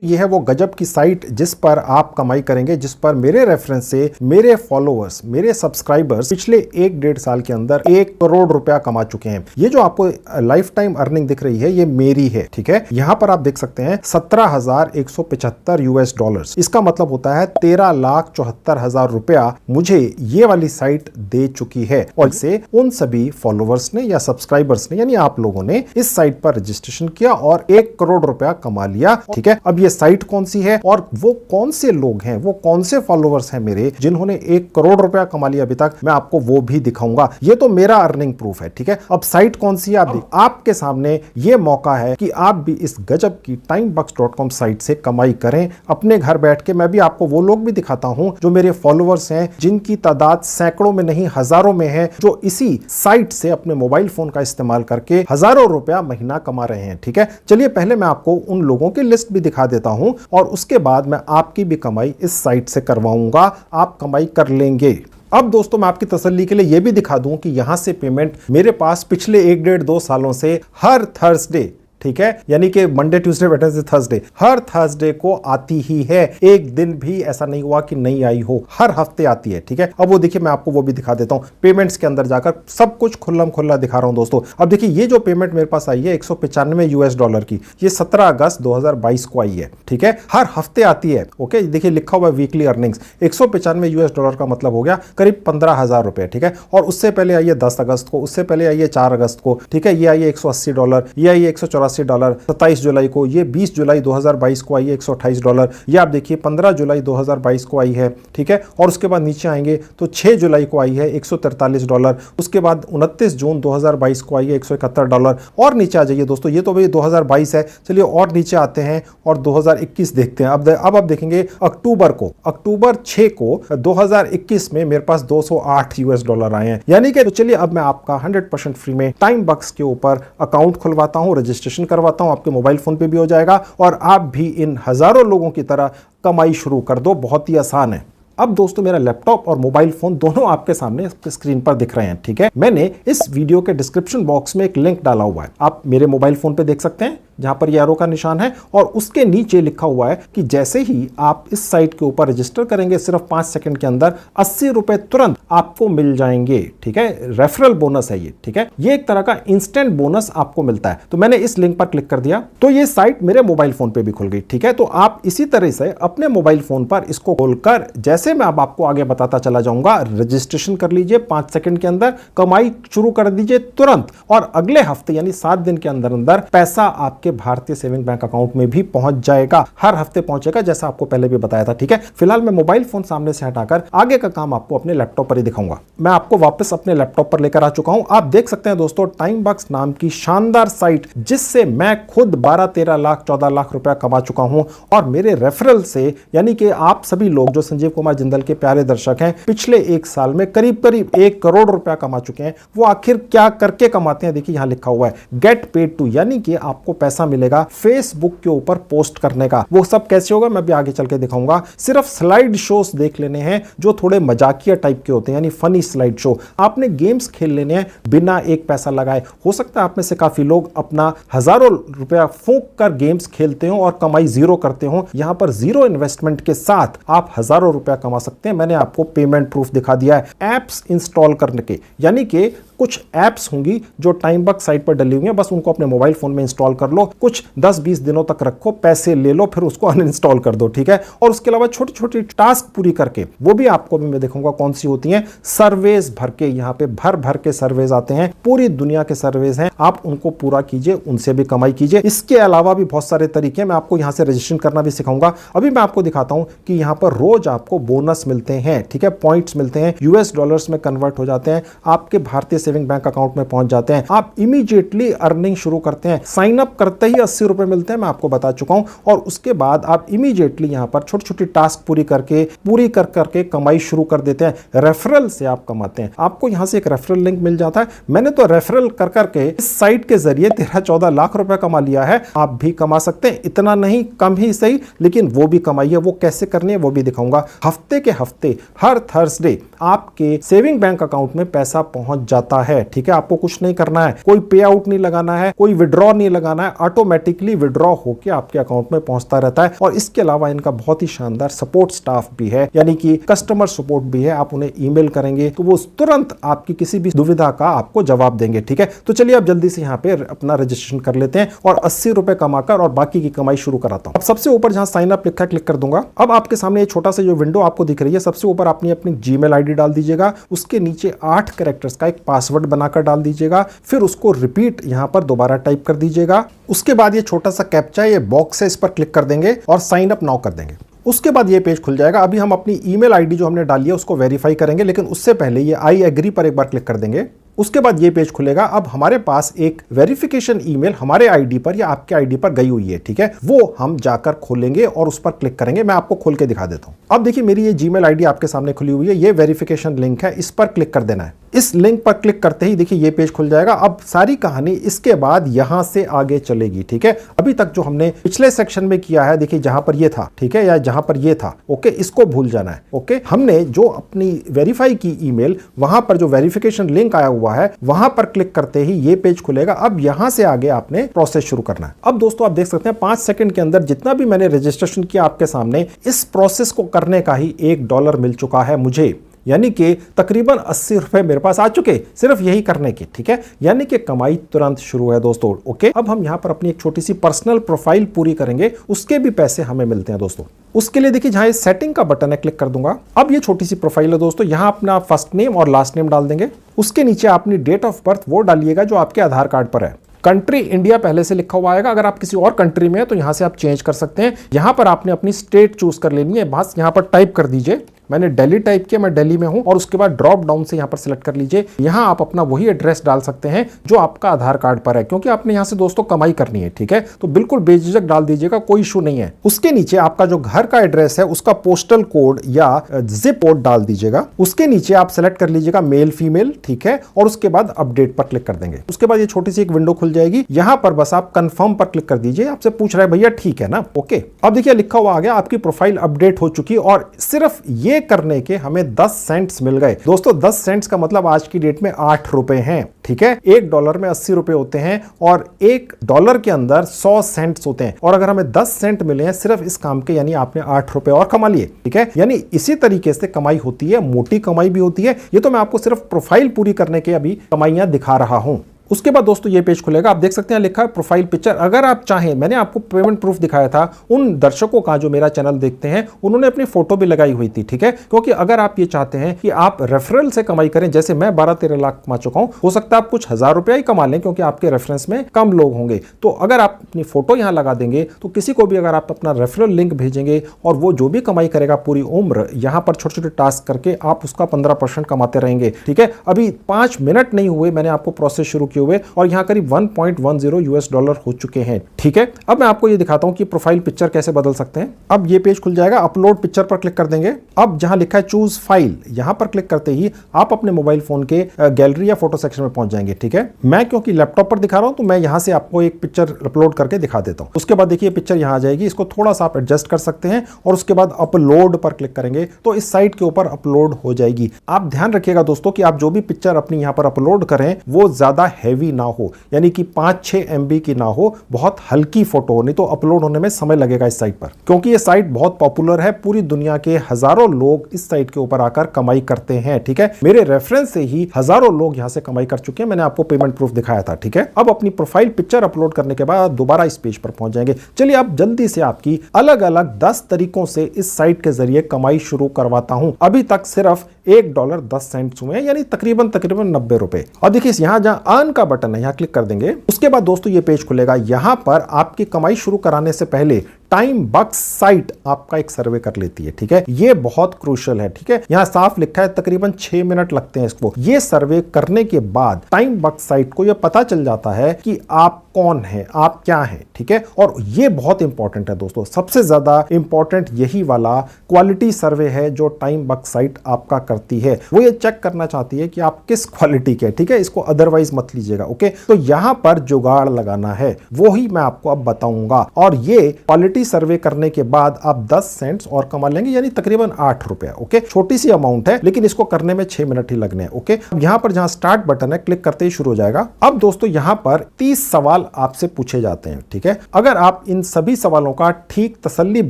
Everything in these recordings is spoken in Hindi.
ये है वो गजब की साइट जिस पर आप कमाई करेंगे, जिस पर मेरे रेफरेंस से मेरे फॉलोअर्स, मेरे सब्सक्राइबर्स पिछले 1-1.5 साल के अंदर 1 करोड़ रुपया कमा चुके हैं। ये जो आपको लाइफ टाइम अर्निंग दिख रही है ये मेरी है, ठीक है। यहां पर आप देख सकते हैं 17,175 यूएस डॉलर्स। इसका मतलब होता है 13,74,000 रुपया मुझे ये वाली साइट दे चुकी है। और इसे उन सभी फॉलोअर्स ने या सब्सक्राइबर्स ने, यानी आप लोगों ने इस साइट पर रजिस्ट्रेशन किया और 1 करोड़ रुपया कमा लिया, ठीक है। अब ये साइट कौन सी है और वो कौन से लोग हैं, वो कौन से फॉलोअर्स हैं मेरे जिन्होंने 1 करोड़ रुपया कमा लिया अभी तक, मैं आपको वो भी दिखाऊंगा। ये तो मेरा अर्निंग प्रूफ है, ठीक है। अब साइट कौन सी है आपके सामने ये मौका है कि आप भी इस गजब की timebucks.com साइट से कमाई करें अपने घर बैठ के। मैं भी आपको वो लोग भी दिखाता हूं जो मेरे फॉलोअर्स हैं, जिनकी तादाद सैकड़ों में नहीं हजारों में है, जो इसी साइट से अपने मोबाइल फोन का इस्तेमाल करके हजारों रुपया महीना कमा रहे हैं, ठीक है। चलिए पहले मैं आपको उन लोगों की लिस्ट भी दिखा देता हूं और उसके बाद मैं आपकी भी कमाई इस साइट से करवाऊंगा, आप कमाई कर लेंगे। अब दोस्तों मैं आपकी तसल्ली के लिए यह भी दिखा दूं कि यहां से पेमेंट मेरे पास पिछले 1-1.5-2 सालों से हर थर्सडे, ठीक है, यानी कि मंडे ट्यूसडे वेडनेसडे थर्सडे, हर थर्सडे को आती ही है। एक दिन भी ऐसा नहीं हुआ कि नहीं आई हो, हर हफ्ते आती है, ठीक है। अब वो देखिए मैं आपको वो भी दिखा देता हूं, पेमेंट्स के अंदर जाकर सब कुछ खुल्लम खुल्ला दिखा रहा हूं दोस्तों। अब देखिए ये जो पेमेंट मेरे पास आई है 195 यूएस डॉलर की, ये 17 अगस्त 2022 को आई है, ठीक है। हर हफ्ते आती है, ओके। देखिए लिखा हुआ वीकली अर्निंग्स 195 यूएस डॉलर का मतलब हो गया करीब 15,000 रुपए, ठीक है। और उससे पहले आई है 10 अगस्त को, उससे पहले आई है 4 अगस्त को, ठीक है। ये आई है $180, ये आई है $184 27 जुलाई को, ये 20 जुलाई 2022 को आई है $128, ये आप देखिए 15 जुलाई 2022 को आई है, ठीक है। और उसके बाद नीचे आएंगे तो 6 जुलाई को आई है $143, उसके बाद 29 जून 2022 को आई है $171। और नीचे आ जाइए दोस्तों, ये तो भाई 2022 है, चलिए और नीचे आते हैं और 2021 देखते हैं। अब आप देखेंगे अक्टूबर 6 को 2021 में मेरे पास 208 यूएस डॉलर आए हैं, यानी कि। तो चलिए अब मैं आपका 100% फ्री में टाइमबक्स के ऊपर अकाउंट खुलवाता हूं, रजिस्ट्रेशन करवाता हूं, आपके मोबाइल फोन पे भी हो जाएगा और आप भी इन हजारों लोगों की तरह कमाई शुरू कर दो। बहुत ही आसान है। अब दोस्तों मेरा लैपटॉप और मोबाइल फोन दोनों आपके सामने स्क्रीन पर दिख रहे हैं, ठीक है। मैंने इस वीडियो के डिस्क्रिप्शन बॉक्स में एक लिंक डाला हुआ है, आप मेरे मोबाइल फोन पे देख सकते हैं जहां पर ये एरो का निशान है, और उसके नीचे लिखा हुआ है कि जैसे ही आप इस साइट के ऊपर रजिस्टर करेंगे सिर्फ 5 सेकंड के अंदर 80 रुपए तुरंत आपको मिल जाएंगे, ठीक है। रेफरल बोनस है ये, ठीक है। ये एक तरह का इंस्टेंट बोनस आपको मिलता है। तो मैंने इस लिंक पर क्लिक कर दिया तो ये साइट मेरे मोबाइल फोन पे भी खुल गई, ठीक है। तो आप इसी तरह से अपने मोबाइल फोन पर इसको खोलकर, जैसे मैं अब आपको आगे बताता चला जाऊंगा, रजिस्ट्रेशन कर लीजिए, 5 सेकंड के अंदर कमाई शुरू कर दीजिए तुरंत, और अगले हफ्ते यानी 7 दिन के अंदर अंदर पैसा आपके भारतीय सेविंग बैंक अकाउंट में भी पहुंच जाएगा। हर हफ्ते पहुंचेगा, जैसा आपको पहले भी बताया था, ठीक है। फिलहाल मैं मोबाइल फोन सामने से हटाकर आगे का काम आपको अपने लैपटॉप पर ही दिखाऊंगा। मैं आपको वापस अपने लैपटॉप पर लेकर आ चुका हूं। आप देख सकते हैं दोस्तों टाइमबक्स नाम की शानदार साइट, जिससे मैं खुद 12-13 लाख 14 लाख रुपया कमा चुका हूं, और मेरे रेफरल से, यानी कि आप सभी लोग जो संजीव कुमार जिंदल के प्यारे दर्शक हैं, पिछले 1 साल में करीब 1 करोड़ रुपया कमा चुके हैं। वो आखिर क्या करके कमाते हैं, देखिए यहां लिखा हुआ है गेट पेड टू, यानी कि आपको पैसा मिलेगा फेसबुक के ऊपर पोस्ट करने का। वो सब कैसे होगा मैं भी आगे चल के दिखाऊंगा। सिर्फ स्लाइड शोस देख लेने हैं जो थोड़े मजाकिया टाइप के होते हैं, यानी फनी स्लाइड शो। आपने गेम्स खेल लेने हैं बिना एक पैसा लगाए। हो सकता है आप में से काफी लोग अपना हजारों रुपया फूंक कर गेम्स खेलते हो और कमाई जीरो करते हो। यहां पर जीरो इन्वेस्टमेंट के साथ आप हजारों रुपया कमा सकते हैं। मैंने आपको पेमेंट प्रूफ दिखा दिया है एप्स इंस्टॉल करने के, यानी कि कुछ एप्स होंगी जो टाइमबक्स साइट पर डली हुई हैं, बस उनको अपने मोबाइल फोन में इंस्टॉल कर लो, कुछ 10-20 दिनों तक रखो, पैसे ले लो, फिर उसको अनइंस्टॉल कर दो, ठीक है। और उसके अलावा छोटी छोटी टास्क पूरी करके, वो भी आपको भी मैं दिखाऊंगा कौन सी होती हैं। सर्वेज भर के, यहाँ पे भर भर के सर्वेज आते हैं, पूरी दुनिया के सर्वेज हैं, आप उनको पूरा कीजिए, उनसे भी कमाई कीजिए। इसके अलावा भी बहुत सारे तरीके, मैं आपको यहाँ से रजिस्ट्रेशन करना भी सिखाऊंगा। अभी मैं आपको दिखाता हूं कि यहाँ पर रोज आपको बोनस मिलते हैं, ठीक है, पॉइंट्स मिलते हैं, यूएस डॉलर्स में कन्वर्ट हो जाते हैं, आपके भारतीय सेविंग बैंक अकाउंट में पहुंच जाते हैं, आप इमीडिएटली अर्निंग शुरू करते हैं। साइन अप करते ही 80 रुपए मिलते हैं, मैं आपको बता चुका हूं, और उसके बाद आप इमीडिएटली यहां पर छोटी छोटी टास्क पूरी करके कमाई शुरू कर देते हैं। रेफरल से आप कमाते हैं, आपको यहां से एक रेफरल लिंक मिल जाता है। मैंने तो रेफरल कर करके इस साइट के जरिए 13-14 लाख रुपए कमा लिया है। आप भी कमा सकते हैं, इतना नहीं, कम ही सही, लेकिन वो भी कमाइए। वो कैसे करनी है वो भी दिखाऊंगा। हफ्ते के हफ्ते हर थर्सडे आपके सेविंग बैंक अकाउंट में पैसा पहुंच जाता होता है, ठीक है। आपको कुछ नहीं करना है, कोई पे आउट नहीं लगाना है, कोई विड्रॉ नहीं लगाना है, ऑटोमेटिकली विड्रॉ होकर आपके अकाउंट में पहुंचता रहता है। और इसके अलावा इनका बहुत ही शानदार सपोर्ट स्टाफ भी है, यानी कि कस्टमर सपोर्ट भी है। आप उन्हें ईमेल करेंगे तो वो तुरंत आपकी किसी भी दुविधा का आपको जवाब देंगे, ठीक है। तो चलिए अब जल्दी से यहाँ पे अपना रजिस्ट्रेशन कर लेते हैं और 80 रुपए कमाकर और बाकी की कमाई शुरू कराता हूं। अब सबसे ऊपर जहां साइन अप लिखा है क्लिक कर दूंगा। अब आपके सामने ये छोटा सा जो विंडो आपको दिख रही है, सबसे ऊपर आपने अपनी जीमेल आईडी डाल दीजिएगा, उसके नीचे 8 कैरेक्टर्स का एक पासवर्ड बनाकर डाल दीजिएगा, फिर उसको रिपीट यहां पर दोबारा टाइप कर दीजिएगा। उसके बाद ये छोटा सा कैप्चा ये बॉक्स है, इस पर क्लिक कर देंगे और साइन अप नाउ कर देंगे। उसके बाद ये पेज खुल जाएगा। अभी हम अपनी ईमेल आईडी जो हमने डाली है उसको वेरीफाई करेंगे, लेकिन उससे पहले ये आई एग्री पर एक बार क्लिक कर देंगे। उसके बाद ये पेज खुलेगा। अब हमारे पास एक वेरिफिकेशन ईमेल हमारे आईडी पर या आपके आईडी पर गई हुई है, ठीक है। वो हम जाकर खोलेंगे और उस पर क्लिक करेंगे। मैं आपको खोल के दिखा देता हूं। अब देखिए मेरी ये जीमेल आईडी आपके सामने खुली हुई है, ये वेरिफिकेशन लिंक है, इस पर क्लिक कर देना है। इस लिंक पर क्लिक करते ही देखिए ये पेज खुल जाएगा। अब सारी कहानी इसके बाद यहां से आगे चलेगी, ठीक है। अभी तक जो हमने पिछले सेक्शन में किया है, देखिए जहां पर ये था, ठीक है, या जहां पर ये था, ओके, इसको भूल जाना है, ओके। हमने जो अपनी वेरीफाई की ईमेल, वहां पर जो वेरिफिकेशन लिंक आया हुआ है वहां पर क्लिक करते ही ये पेज खुलेगा। अब यहां से आगे आपने प्रोसेस शुरू करना है। अब दोस्तों आप देख सकते हैं 5 सेकंड के अंदर जितना भी मैंने रजिस्ट्रेशन किया आपके सामने, इस प्रोसेस को करने का ही $1 मिल चुका है मुझे, यानी कि तकरीबन 80 रुपए मेरे पास आ चुके सिर्फ यही करने के, ठीक है। यानी कि कमाई तुरंत शुरू है दोस्तों, ओके। अब हम यहां पर अपनी एक छोटी सी पर्सनल प्रोफाइल पूरी करेंगे, उसके भी पैसे हमें मिलते हैं दोस्तों। उसके लिए देखिए जहां ये सेटिंग का बटन है क्लिक कर दूंगा। अब ये छोटी सी प्रोफाइल है दोस्तों, यहां अपना फर्स्ट नेम और लास्ट नेम डाल देंगे। उसके नीचे अपनी डेट ऑफ बर्थ वो डालिएगा जो आपके आधार कार्ड पर है। कंट्री इंडिया पहले से लिखा हुआ आएगा, अगर आप किसी और कंट्री में है तो यहां से आप चेंज कर सकते हैं। यहां पर आपने अपनी स्टेट चूज कर लेनी है, बस यहां पर टाइप कर दीजिए। मैंने दिल्ली टाइप किया, मैं दिल्ली में हूं। और उसके बाद ड्रॉप डाउन से यहां पर सिलेक्ट कर लीजिए। यहां आप अपना वही एड्रेस डाल सकते हैं जो आपका आधार कार्ड पर है, क्योंकि आपने यहां से दोस्तों कमाई करनी है, ठीक है। तो बिल्कुल बेझिझक डाल दीजिएगा, कोई इशू नहीं है। उसके नीचे आपका जो घर का एड्रेस है उसका पोस्टल कोड या जिप कोड डाल दीजिएगा। उसके नीचे आप सेलेक्ट कर लीजिएगा मेल फीमेल, ठीक है। और उसके बाद अपडेट पर क्लिक कर देंगे। उसके बाद ये छोटी सी एक विंडो खुल जाएगी, यहां पर बस आप कंफर्म पर क्लिक कर दीजिए। आपसे पूछ रहा है भैया ठीक है ना, ओके। अब देखिए लिखा हुआ आ गया आपकी प्रोफाइल अपडेट हो चुकी, और सिर्फ ये करने के हमें 10 सेंट्स मिल गए दोस्तों। 10 सेंट्स का मतलब आज की डेट में 8 रुपए हैं, ठीक है। $1 में 80 रुपए होते हैं और $1 के अंदर 100 सेंट्स होते हैं। और अगर हमें 10 सेंट मिले हैं सिर्फ इस काम के, यानी आपने 8 रुपए और कमा लिए, ठीक है। यानी इसी तरीके से कमाई होती है, मोटी कमाई भी होती है। ये तो मैं आपको सिर्फ प्रोफाइल पूरी करने के अभी कमाइयां दिखा रहा हूं। उसके बाद दोस्तों ये पेज खुलेगा। आप देख सकते हैं लिखा है प्रोफाइल पिक्चर। अगर आप चाहें, मैंने आपको पेमेंट प्रूफ दिखाया था, उन दर्शकों का जो मेरा चैनल देखते हैं उन्होंने अपनी फोटो भी लगाई हुई थी, ठीक है। क्योंकि अगर आप ये चाहते हैं कि आप रेफरल से कमाई करें, जैसे मैं 12-13 लाख कमा चुका हूं, हो सकता है आप कुछ हजार रुपया ही कमा लें क्योंकि आपके रेफरेंस में कम लोग होंगे। तो अगर आप अपनी फोटो यहां लगा देंगे तो किसी को भी अगर आप अपना रेफरल लिंक भेजेंगे और वो जो भी कमाई करेगा पूरी उम्र यहां पर छोटे छोटे टास्क करके आप उसका 15% कमाते रहेंगे, ठीक है। अभी 5 मिनट नहीं हुए मैंने आपको प्रोसेस शुरू किए हुए और यहां करीब $1.10 हो चुके हैं, ठीक है। अब मैं आपको ये दिखाता हूं कि प्रोफाइल पिक्चर कैसे बदल सकते हैं। अब ये पेज खुल जाएगा, अपलोड पिक्चर पर क्लिक कर देंगे। अब जहां लिखा है चूज फाइल, यहां पर क्लिक करते ही आप अपने मोबाइल फोन के गैलरी या फोटो सेक्शन में पहुंच जाएंगे, ठीक है। मैं क्योंकि लैपटॉप पर दिखा रहा हूं तो मैं यहां से आपको एक पिक्चर अपलोड करके दिखा देता हूं। उसके बाद देखिए पिक्चर यहां आ जाएगी, इसको थोड़ा सा आप एडजस्ट कर सकते हैं और उसके बाद अपलोड पर क्लिक करेंगे तो इस साइट के ऊपर अपलोड हो जाएगी। आप ध्यान रखिएगा दोस्तों कि आप जो भी पिक्चर अपनी यहां पर अपलोड करें वो ज्यादा हैवी ना हो, यानी कि 5-6 MB की ना हो, बहुत हल्की फोटो हो, नहीं तो अपलोड होने में समय लगेगा इस साइट पर। क्योंकि ये साइट बहुत पॉपुलर है, पूरी दुनिया के हजारों लोग इस साइट के ऊपर आकर कमाई करते हैं, ठीक है। मेरे रेफरेंस से ही हजारों लोग यहां से कमाई कर चुके हैं, मैंने आपको पेमेंट प्रूफ दिखाया था, ठीक है। अब अपनी प्रोफाइल पिक्चर अपलोड करने के बाद दोबारा इस पेज पर पहुंच जाएंगे। चलिए अब जल्दी से आपकी अलग अलग 10 तरीकों से इस साइट के जरिए कमाई शुरू करवाता हूं। अभी तक सिर्फ $1.10 हुए, यानी तकरीबन 90 रुपए। और देखिए यहां जहां अर्न का बटन है यहां क्लिक कर देंगे। उसके बाद दोस्तों ये पेज खुलेगा, यहां पर आपकी कमाई शुरू कराने से पहले टाइम बक्स साइट आपका एक सर्वे कर लेती है, ठीक है। ये बहुत क्रूशियल है, ठीक है। यहां साफ लिखा है तकरीबन 6 मिनट लगते हैं इसको। ये सर्वे करने के बाद टाइम बक्स साइट को ये पता चल जाता है कि आप कौन है, आप क्या है, ठीक है। और ये बहुत इंपॉर्टेंट है दोस्तों, सबसे ज्यादा इंपॉर्टेंट यही वाला क्वालिटी सर्वे है जो टाइम बक्स साइट आपका करती है। वो ये चेक करना चाहती है कि आप किस क्वालिटी के, ठीक है। इसको अदरवाइज मत लीजिएगा, ओके। तो यहां पर जुगाड़ लगाना है, वो ही मैं आपको अब बताऊंगा। और ये क्वालिटी क्वालिटी सर्वे करने के बाद आप 10 सेंट्स और कमा लेंगे, यानी तकरीबन 8 रुपया। ओके, छोटी सी अमाउंट है, लेकिन इसको करने में 6 मिनट ही लगने हैं। ओके, अब यहां पर जहां स्टार्ट बटन है, क्लिक करते ही शुरू हो जाएगा। अब दोस्तों यहां पर 30 सवाल आपसे पूछे जाते हैं। ठीक है, अगर आप इन सभी सवालों का ठीक तसल्ली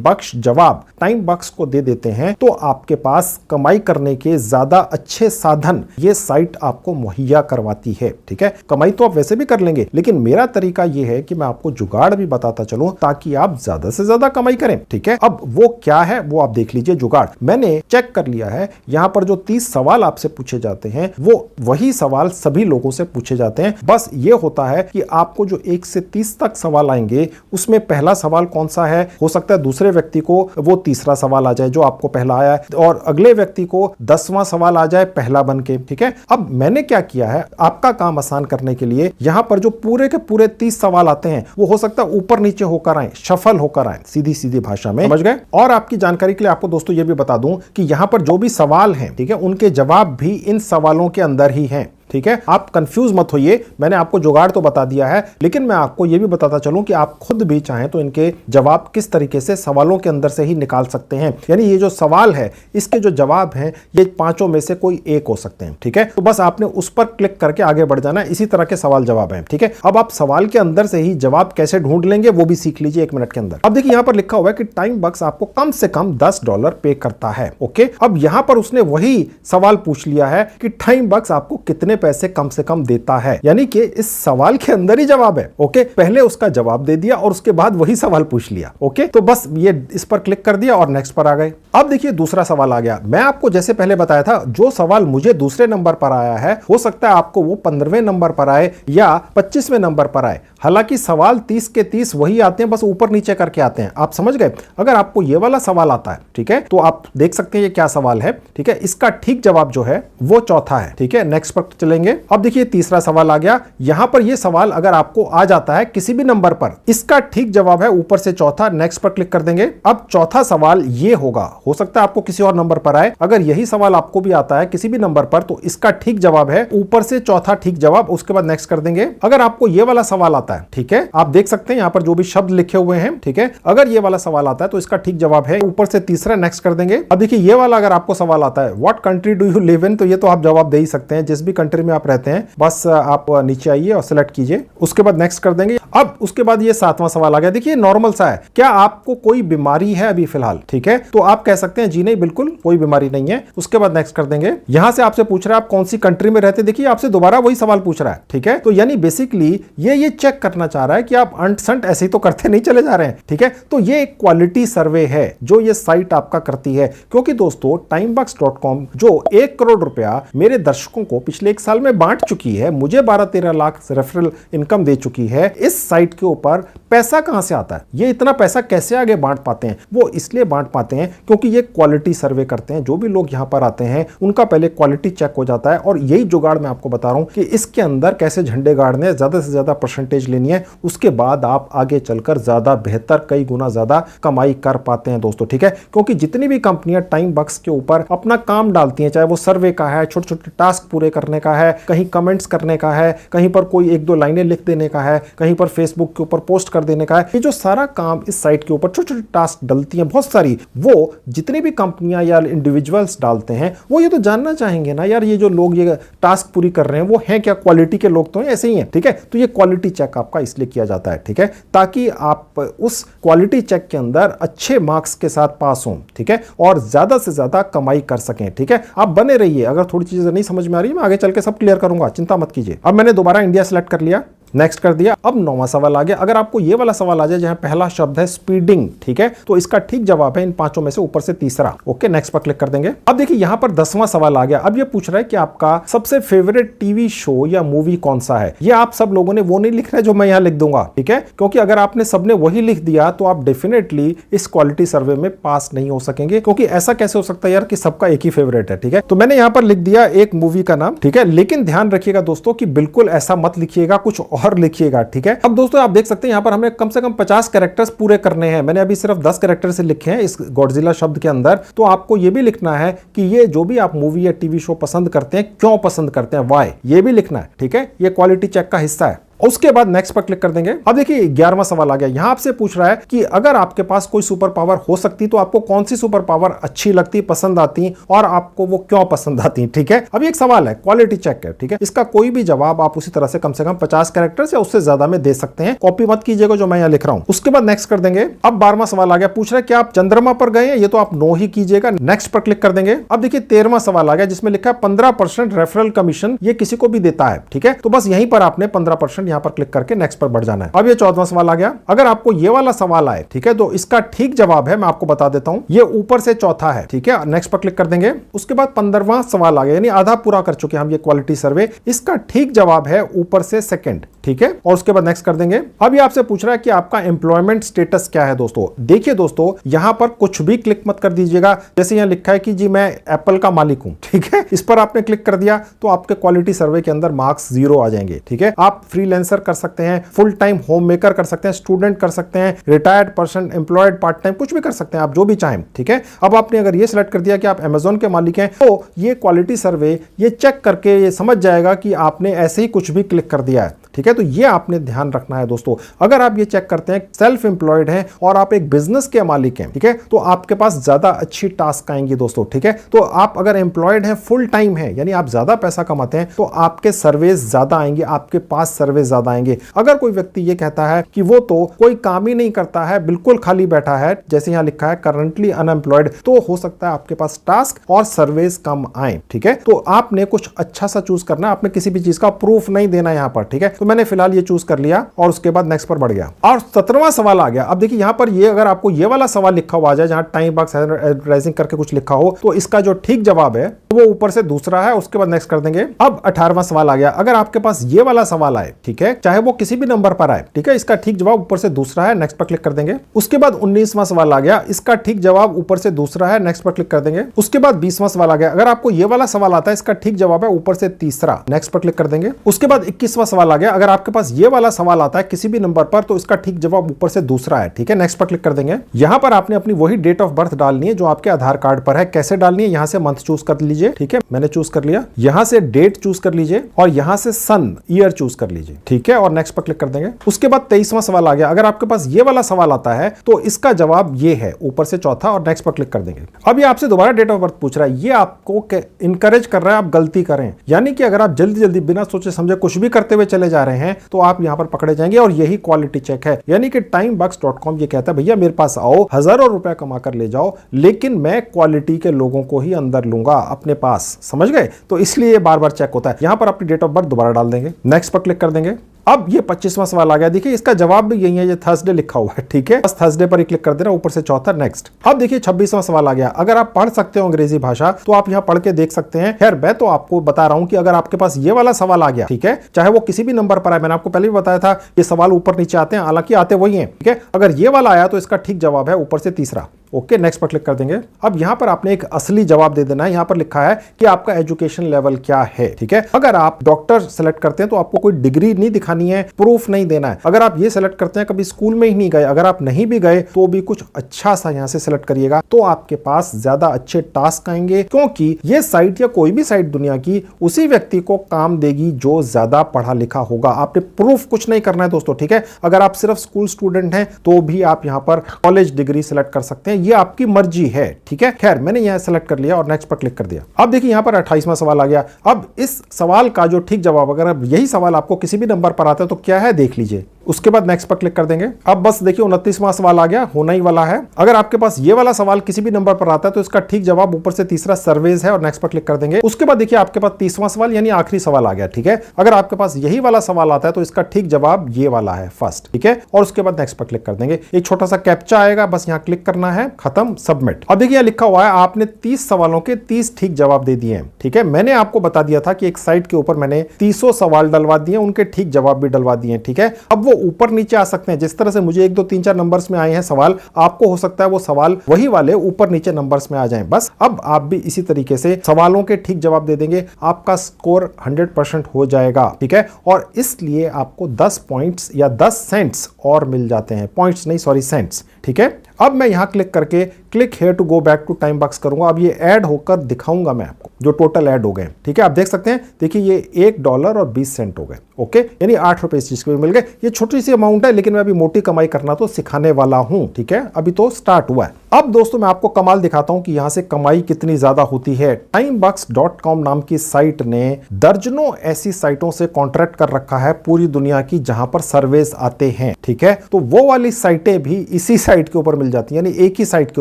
बख्श जवाब टाइम बॉक्स को दे देते हैं तो आपके पास कमाई करने के ज्यादा अच्छे साधन ये साइट आपको मुहैया करवाती है। ठीक है, कमाई तो आप वैसे भी कर लेंगे, लेकिन मेरा तरीका ये है कि मैं आपको जुगाड़ भी बताता चलूं ताकि आप ज्यादा से ज्यादा कमाई करें। ठीक है, अब वो क्या है वो आप देख लीजिए। जुगाड़ मैंने चेक कर लिया है, यहां पर जो 30 सवाल आपसे पूछे जाते हैं वो वही सवाल सभी लोगों से पूछे जाते हैं। बस ये होता है कि आपको जो 1 से 30 तक सवाल आएंगे उसमें पहला सवाल कौन सा है, हो सकता है दूसरे व्यक्ति को वो तीसरा सवाल आ जाए जो आपको पहला आया है, और अगले व्यक्ति को 10वां सवाल आ जाए पहला बन के। ठीक है, अब मैंने क्या किया है, आपका काम आसान करने के लिए यहां पर जो पूरे के पूरे 30 सवाल आते हैं वो हो सकता है ऊपर नीचे होकर आए, शफल होकर आए, सीधी सीधी भाषा में, समझ गए। और आपकी जानकारी के लिए आपको दोस्तों ये भी बता दूं कि यहां पर जो भी सवाल हैं, ठीक है, उनके जवाब भी इन सवालों के अंदर ही हैं। ठीक है, आप कंफ्यूज मत होइए, मैंने आपको जुगाड़ तो बता दिया है, लेकिन मैं आपको यह भी बताता चलूं कि आप खुद भी चाहें तो इनके जवाब किस तरीके से सवालों के अंदर से ही निकाल सकते हैं। यानी ये जो सवाल है इसके जो जवाब हैं ये पांचों में से कोई एक हो सकते हैं। ठीक है, तो बस आपने उस पर क्लिक करके आगे बढ़ जाना है। इसी तरह के सवाल जवाब हैं। ठीक है, अब आप सवाल के अंदर से ही जवाब कैसे ढूंढ लेंगे वो भी सीख लीजिए 1 मिनट के अंदर। अब देखिए यहां पर लिखा हुआ है कि टाइम बॉक्स आपको कम से कम $10 पे करता है। ओके, अब यहां पर उसने वही सवाल पूछ लिया है कि टाइम बॉक्स आपको कितने पैसे कम से कम देता है, यानी कि इस सवाल के अंदर ही जवाब है। ओके, पहले उसका जवाब दे दिया और उसके बाद वही सवाल पूछ लिया। ओके, तो बस ये इस पर क्लिक कर दिया और नेक्स्ट पर आ गए। अब देखिए दूसरा सवाल आ गया। मैं आपको जैसे पहले बताया था, जो सवाल मुझे दूसरे नंबर पर आया है हो सकता है आपको वो 15वें नंबर पर आए या 25वें नंबर पर आए। हालांकि सवाल 30 के 30 वही आते हैं, बस ऊपर नीचे करके आते हैं। आप समझ गए। अगर आपको ये वाला सवाल आता है, ठीक है, तो आप देख सकते हैं ये क्या सवाल है। ठीक है, इसका ठीक जवाब जो है वो चौथा है। ठीक है, नेक्स्ट पर चलेंगे। अब देखिए तीसरा सवाल आ गया। यहां पर ये सवाल अगर आपको आ जाता है किसी भी नंबर पर, इसका ठीक जवाब है ऊपर से चौथा। नेक्स्ट पर क्लिक कर देंगे। अब चौथा सवाल ये होगा, हो सकता है आपको किसी और नंबर पर आए। अगर यही सवाल आपको भी आता है किसी भी नंबर पर तो इसका ठीक जवाब है ऊपर से चौथा ठीक जवाब। उसके बाद नेक्स्ट कर देंगे। अगर आपको ये वाला सवाल आता है, ठीक है, आप देख सकते हैं यहां पर जो भी शब्द लिखे हुए हैं। ठीक है, अगर ये वाला सवाल आता है तो इसका ठीक जवाब है ऊपर से तीसरा। नेक्स्ट कर देंगे। अब देखिए ये वाला अगर आपको सवाल आता है what country do you live in, तो ये तो आप जवाब दे ही सकते हैं, जिस भी कंट्री में आप रहते हैं बस आप नीचे आइए और सिलेक्ट कीजिए। उसके बाद नेक्स्ट कर देंगे। अब उसके बाद ये 7वां सवाल आ गया। देखिए नॉर्मल सा है, क्या आपको कोई बीमारी है अभी फिलहाल? ठीक है, तो आप कह सकते हैं जी नहीं, बिल्कुल कोई बीमारी नहीं है। उसके बाद नेक्स्ट कर देंगे। यहां से आपसे पूछ रहा है आप कौन सी कंट्री में रहते हैं। देखिए आपसे दोबारा वही सवाल पूछ रहा है। ठीक है, तो यानी बेसिकली ये चेक करना चाह रहा है कि आप अंट संट ऐसे ही तो करते नहीं चले जा रहे हैं। ठीक है, तो ये एक क्वालिटी सर्वे है जो ये साइट आपका करती है। क्योंकि दोस्तों timebox.com जो 1 करोड़ रुपया मेरे दर्शकों को पिछले 1 साल में बांट चुकी है, मुझे 12-13 लाख रेफरल इनकम दे चुकी है, इस साइट के ऊपर पैसा कहां से आता है, ये इतना पैसा कैसे आगे बांट पाते हैं? वो इसलिए बांट पाते हैं क्योंकि ये क्वालिटी सर्वे करते हैं। जो भी लोग यहां पर आते हैं उनका पहले क्वालिटी चेक हो जाता है, और यही जुगाड़ मैं आपको बता रहा हूं कि इसके अंदर कैसे झंडे गाड़ने, ज्यादा से ज्यादा परसेंटेज लेनी है, उसके बाद आप आगे चलकर ज्यादा बेहतर, कई गुना ज्यादा कमाई कर पाते हैं दोस्तों। ठीक है, क्योंकि जितनी भी कंपनियां टाइम बॉक्स के ऊपर अपना काम डालती हैं, चाहे वो सर्वे का है, छोटे छोटे टास्क पूरे करने का है, कहीं कमेंट्स करने का है, कहीं पर कोई 1-2 लाइनें लिख देने का है, कहीं पर फेसबुक के ऊपर पोस्ट कर देने का है, ये जो सारा काम इस साइट के ऊपर छोटे छोटे टास्क डलती हैं बहुत सारी, वो जितनी भी कंपनियां या इंडिविजुअल्स डालते हैं वो ये तो जानना चाहेंगे ना यार, ये जो लोग ये टास्क पूरी कर रहे हैं वो हैं क्या, क्वालिटी के लोग तो हैं, ऐसे ही हैं। ठीक है, तो ये क्वालिटी चेक आपका इसलिए किया जाता है। ठीक है, ताकि आप उस क्वालिटी चेक के अंदर अच्छे मार्क्स के साथ पास हों। ठीक है, और ज्यादा से ज्यादा कमाई कर सकें। ठीक है, आप बने रहिए। अगर थोड़ी चीजें नहीं समझ में आ रही है मैं आगे चल के सब क्लियर करूंगा, चिंता मत कीजिए। अब मैंने दोबारा इंडिया सेलेक्ट कर लिया, नेक्स्ट कर दिया। अब 9वां सवाल आ गया। अगर आपको ये वाला सवाल आ जाए जहां पहला शब्द है स्पीडिंग, ठीक है, तो इसका ठीक जवाब है इन पांचों में से ऊपर से तीसरा। ओके, नेक्स्ट पर क्लिक कर देंगे। अब देखिए यहां पर 10वां सवाल आ गया। अब ये पूछ रहा है कि आपका सबसे फेवरेट टीवी शो या मूवी कौन सा है। ये आप सब लोगों ने वो नहीं लिखना है जो मैं यहां लिख दूंगा। ठीक है, क्योंकि अगर आपने सबने वही लिख दिया तो आप डेफिनेटली इस क्वालिटी सर्वे में पास नहीं हो सकेंगे, क्योंकि ऐसा कैसे हो सकता है यार कि सबका एक ही फेवरेट है। ठीक है, तो मैंने यहां पर लिख दिया एक मूवी का नाम। ठीक है, लेकिन ध्यान रखिएगा दोस्तों कि बिल्कुल ऐसा मत लिखिएगा, कुछ और लिखिएगा। ठीक है, अब दोस्तों आप देख सकते हैं यहां पर हमें कम से कम 50 कैरेक्टर्स पूरे करने हैं। मैंने अभी सिर्फ 10 कैरेक्टर से लिखे हैं इस गॉडजिला शब्द के अंदर। तो आपको यह भी लिखना है कि ये जो भी आप मूवी या टीवी शो पसंद करते हैं, क्यों पसंद करते हैं, व्हाई, ये भी लिखना है। ठीक है, ये क्वालिटी चेक का हिस्सा है। उसके बाद नेक्स्ट पर क्लिक कर देंगे। अब देखिए 11वां सवाल आ गया। यहां आपसे पूछ रहा है कि अगर आपके पास कोई सुपर पावर हो सकती तो आपको कौन सी सुपर पावर अच्छी लगती, पसंद आती और आपको वो क्यों पसंद आती। ठीक है, अब एक सवाल है, क्वालिटी चेक है। ठीक है, इसका कोई भी जवाब आप उसी तरह से कम 50 कैरेक्टर्स या उससे ज्यादा में दे सकते हैं। कॉपी मत कीजिएगा जो मैं यहां लिख रहा हूं। उसके बाद नेक्स्ट कर देंगे। अब 12वां सवाल आ गया, पूछ रहा है कि आप चंद्रमा पर गए हैं, ये तो आप नो ही कीजिएगा। नेक्स्ट पर क्लिक कर देंगे। अब देखिए 13वां सवाल आ गया जिसमें लिखा है 15% रेफरल कमीशन ये किसी को भी देता है। ठीक है, तो बस यहीं पर आपने 15% यहां पर क्लिक करके नेक्स्ट पर बढ़ जाना है। अब ये 14वां सवाल आ गया। अगर आपको ये वाला सवाल आए, ठीक है, तो इसका ठीक जवाब है, मैं आपको बता देता हूं, ये ऊपर से चौथा है। ठीक है, नेक्स्ट पर क्लिक कर देंगे। उसके बाद 15वां सवाल आ गया, यानी आधा पूरा कर चुके हम ये क्वालिटी सर्वे। इसका ठीक जवाब है ऊपर से सेकंड। ठीक है, और उसके बाद नेक्स्ट कर देंगे। अब ये आपसे पूछ रहा है कि आपका एम्प्लॉयमेंट स्टेटस क्या है। दोस्तों देखिए दोस्तों, यहां पर कुछ भी क्लिक मत कर दीजिएगा। जैसे यहां लिखा है कि जी मैं एप्पल का मालिक हूं, ठीक है, इस पर आपने क्लिक कर दिया तो आपके क्वालिटी सर्वे के अंदर मार्क्स 0 आ जाएंगे। ठीक है, आप फ्रीलांसर कर सकते हैं, फुल टाइम होम मेकर कर सकते हैं, स्टूडेंट कर सकते हैं, retired person, employed, part time, कुछ भी कर सकते हैं आप, जो भी चाहें। ठीक है, अब आपने अगर ये सिलेक्ट कर दिया कि आप अमेजोन के मालिक हैं, तो ये क्वालिटी सर्वे ये चेक करके ये समझ जाएगा कि आपने ऐसे ही कुछ भी क्लिक कर दिया है। ठीक है, तो ये आपने ध्यान रखना है दोस्तों। अगर आप ये चेक करते हैं सेल्फ एम्प्लॉयड हैं और आप एक बिजनेस के मालिक हैं, ठीक है, तो आपके पास ज्यादा अच्छी टास्क आएंगी दोस्तों। ठीक है, तो आप अगर एम्प्लॉयड हैं, फुल टाइम है, यानी आप ज्यादा पैसा कमाते हैं, तो आपके सर्वेस ज्यादा आएंगे, आपके पास सर्वेस ज्यादा आएंगे। अगर कोई व्यक्ति ये कहता है कि वो तो कोई काम ही नहीं करता है, बिल्कुल खाली बैठा है, जैसे यहां लिखा है करंटली अनएम्प्लॉयड, तो हो सकता है आपके पास टास्क और सर्वेस कम आए। ठीक है, तो आपने कुछ अच्छा सा चूज करना है, आपने किसी भी चीज का प्रूफ नहीं देना यहां पर। ठीक है, तो मैंने फिलहाल ये चूज कर लिया और उसके बाद नेक्स्ट पर बढ़ गया। और 17वां सवाल आ गया। अब देखिए यहां पर ये अगर आपको ये वाला सवाल लिखा हुआ आ जाए जहां टाइम बॉक्स एडवर्टाइजिंग करके कुछ लिखा हो, तो इसका जो ठीक जवाब है वो ऊपर से दूसरा है। उसके बाद नेक्स्ट कर देंगे। अब 18वां सवाल आ गया। अगर आपके पास ये वाला सवाल आए, ठीक है, चाहे वो किसी भी नंबर पर आए, ठीक है, इसका ठीक जवाब ऊपर से दूसरा है, नेक्स्ट पर क्लिक कर देंगे। उसके बाद 19वां सवाल आ गया, इसका ठीक जवाब ऊपर से दूसरा है, नेक्स्ट पर क्लिक कर देंगे। उसके बाद 20वां सवाल आ गया। अगर आपको ये वाला सवाल आता है, इसका ठीक जवाब है ऊपर से तीसरा, नेक्स्ट पर क्लिक कर देंगे। उसके बाद 21वां सवाल आ गया। अगर आपके पास ये वाला सवाल आता है किसी भी नंबर पर, तो इसका ठीक जवाब ऊपर से दूसरा है। ठीक है, नेक्स्ट पर क्लिक कर देंगे। यहां पर आपने अपनी वही डेट ऑफ बर्थ डालनी है जो आपके आधार कार्ड पर है। कैसे डालनी है, यहां से मंथ चूज कर लीजिए। ठीक है, मैंने चूज कर लिया। यहां से डेट चूज कर लीजिए और यहां से सन ईयर चूज कर लीजिए। ठीक है, और नेक्स्ट पर क्लिक कर देंगे। उसके बाद 23वां सवाल आ गया। अगर आपके पास ये वाला सवाल आता है तो इसका जवाब ये है, ऊपर से चौथा, और नेक्स्ट पर क्लिक कर देंगे। अब ये आपसे दोबारा डेट ऑफ बर्थ पूछ रहा है। ये आपको इंकरेज कर रहा है आप गलती करें, यानी कि अगर आप जल्दी जल्दी बिना सोचे समझे कुछ भी करते हुए चले जा रहे हैं तो आप यहां पर पकड़े जाएंगे। और यही क्वालिटी चेक है, यानी कि timebox.com ये कहता है भैया मेरे पास आओ, हजारों रुपए कमा कर ले जाओ, लेकिन मैं क्वालिटी के लोगों को ही अंदर लूंगा अपने पास। समझ गए? तो इसलिए बार बार चेक होता है। यहां पर अपनी डेट ऑफ बर्थ दोबारा डाल देंगे, नेक्स्ट पर क्लिक कर देंगे। अब ये 25वां सवाल आ गया। देखिए इसका जवाब भी यही है, ये थर्सडे लिखा हुआ है। ठीक है, बस थर्सडे पर ही क्लिक कर देना, ऊपर से चौथा, नेक्स्ट। अब देखिए 26वां सवाल आ गया। अगर आप पढ़ सकते हो अंग्रेजी भाषा तो आप यहां पढ़ के देख सकते हैं। खैर मैं तो आपको बता रहा हूं कि अगर आपके पास ये वाला सवाल आ गया, ठीक है, चाहे वो किसी भी नंबर पर आए, मैंने आपको पहले भी बताया था ये सवाल ऊपर नीचे आते हैं, हालांकि आते वही हैं। ठीक है, अगर ये वाला आया तो इसका ठीक जवाब है ऊपर से तीसरा। ओके, नेक्स्ट पर क्लिक कर देंगे। अब यहां पर आपने एक असली जवाब दे देना है। यहां पर लिखा है कि आपका एजुकेशन लेवल क्या है। ठीक है, अगर आप डॉक्टर सेलेक्ट करते हैं तो आपको कोई डिग्री नहीं दिखानी है, प्रूफ नहीं देना है। अगर आप ये सेलेक्ट करते हैं कभी स्कूल में ही नहीं गए, अगर आप नहीं भी गए तो भी कुछ अच्छा सा यहां से सेलेक्ट करिएगा, तो आपके पास ज्यादा अच्छे टास्क आएंगे, क्योंकि ये साइट या कोई भी साइट दुनिया की उसी व्यक्ति को काम देगी जो ज्यादा पढ़ा लिखा होगा। आपने प्रूफ कुछ नहीं करना है दोस्तों। ठीक है, अगर आप सिर्फ स्कूल स्टूडेंट हैं तो भी आप यहां पर कॉलेज डिग्री सेलेक्ट कर सकते हैं, ये आपकी मर्जी है। ठीक है, खैर मैंने यहां सेलेक्ट कर लिया और नेक्स्ट पर क्लिक कर दिया। अब देखिए यहां पर 28वां सवाल आ गया। अब इस सवाल का जो ठीक जवाब, अगर अब यही सवाल आपको किसी भी नंबर पर आता है तो क्या है देख लीजिए। उसके बाद नेक्स्ट पर क्लिक कर देंगे। अब बस देखिए 29वां सवाल आ गया, होना ही वाला है। अगर आपके पास ये वाला सवाल किसी भी नंबर पर आता है तो इसका ठीक जवाब ऊपर से तीसरा सर्वेज है, और नेक्स्ट पर क्लिक कर देंगे। उसके बाद देखिए आपके पास 30वां सवाल यानी आखिरी सवाल आ गया। ठीक है, अगर आपके पास यही वाला सवाल आता है तो इसका ठीक जवाब ये वाला है, फर्स्ट। ठीक है, और उसके बाद नेक्स्ट पर क्लिक कर देंगे। एक छोटा सा कैप्चा आएगा, बस यहां क्लिक करना है, खत्म, सबमिट। अब देखिए लिखा हुआ है आपने 30 सवालों के 30 ठीक जवाब दे दिए हैं। ठीक है, मैंने आपको बता दिया था कि एक साइट के ऊपर मैंने 300 सवाल डलवा दिए, उनके ठीक जवाब भी डलवा दिए। ठीक है, अब वो ऊपर नीचे आ सकते हैं। जिस तरह से मुझे 1 2 3 4 नंबर्स में आए हैं सवाल, आपको हो सकता है वो सवाल वही वाले ऊपर नीचे नंबर्स में आ जाएं। बस अब आप भी इसी तरीके से सवालों के ठीक जवाब दे देंगे, आपका स्कोर 100% हो जाएगा। ठीक है, और इसलिए आपको 10 पॉइंट्स या 10 सेंट्स और मिल जाते हैं, पॉइंट्स नहीं, सॉरी, सेंट्स। ठीक है, अब मैं यहाँ क्लिक करके click here to go back to time box करूंगा। अब ये ऐड होकर दिखाऊंगा मैं आपको जो टोटल ऐड हो गए। ठीक है, आप देख सकते हैं, देखिए ये $1.20 हो गए। ओके, यानी 8 रुपए इस चीज के मिल गए। ये छोटी सी अमाउंट है, लेकिन मैं अभी मोटी कमाई करना तो सिखाने वाला हूं। ठीक है, अभी तो स्टार्ट हुआ है। अब दोस्तों मैं आपको कमाल दिखाता हूं कि यहां से कमाई कितनी ज्यादा होती है। timebox.com नाम की साइट ने दर्जनों ऐसी साइटों से कॉन्ट्रैक्ट कर रखा है पूरी दुनिया की, जहां पर सर्वेस आते हैं। ठीक है, तो वो वाली साइटें भी इसी साइट के ऊपर मिल जाती है, यानी एक ही साइट के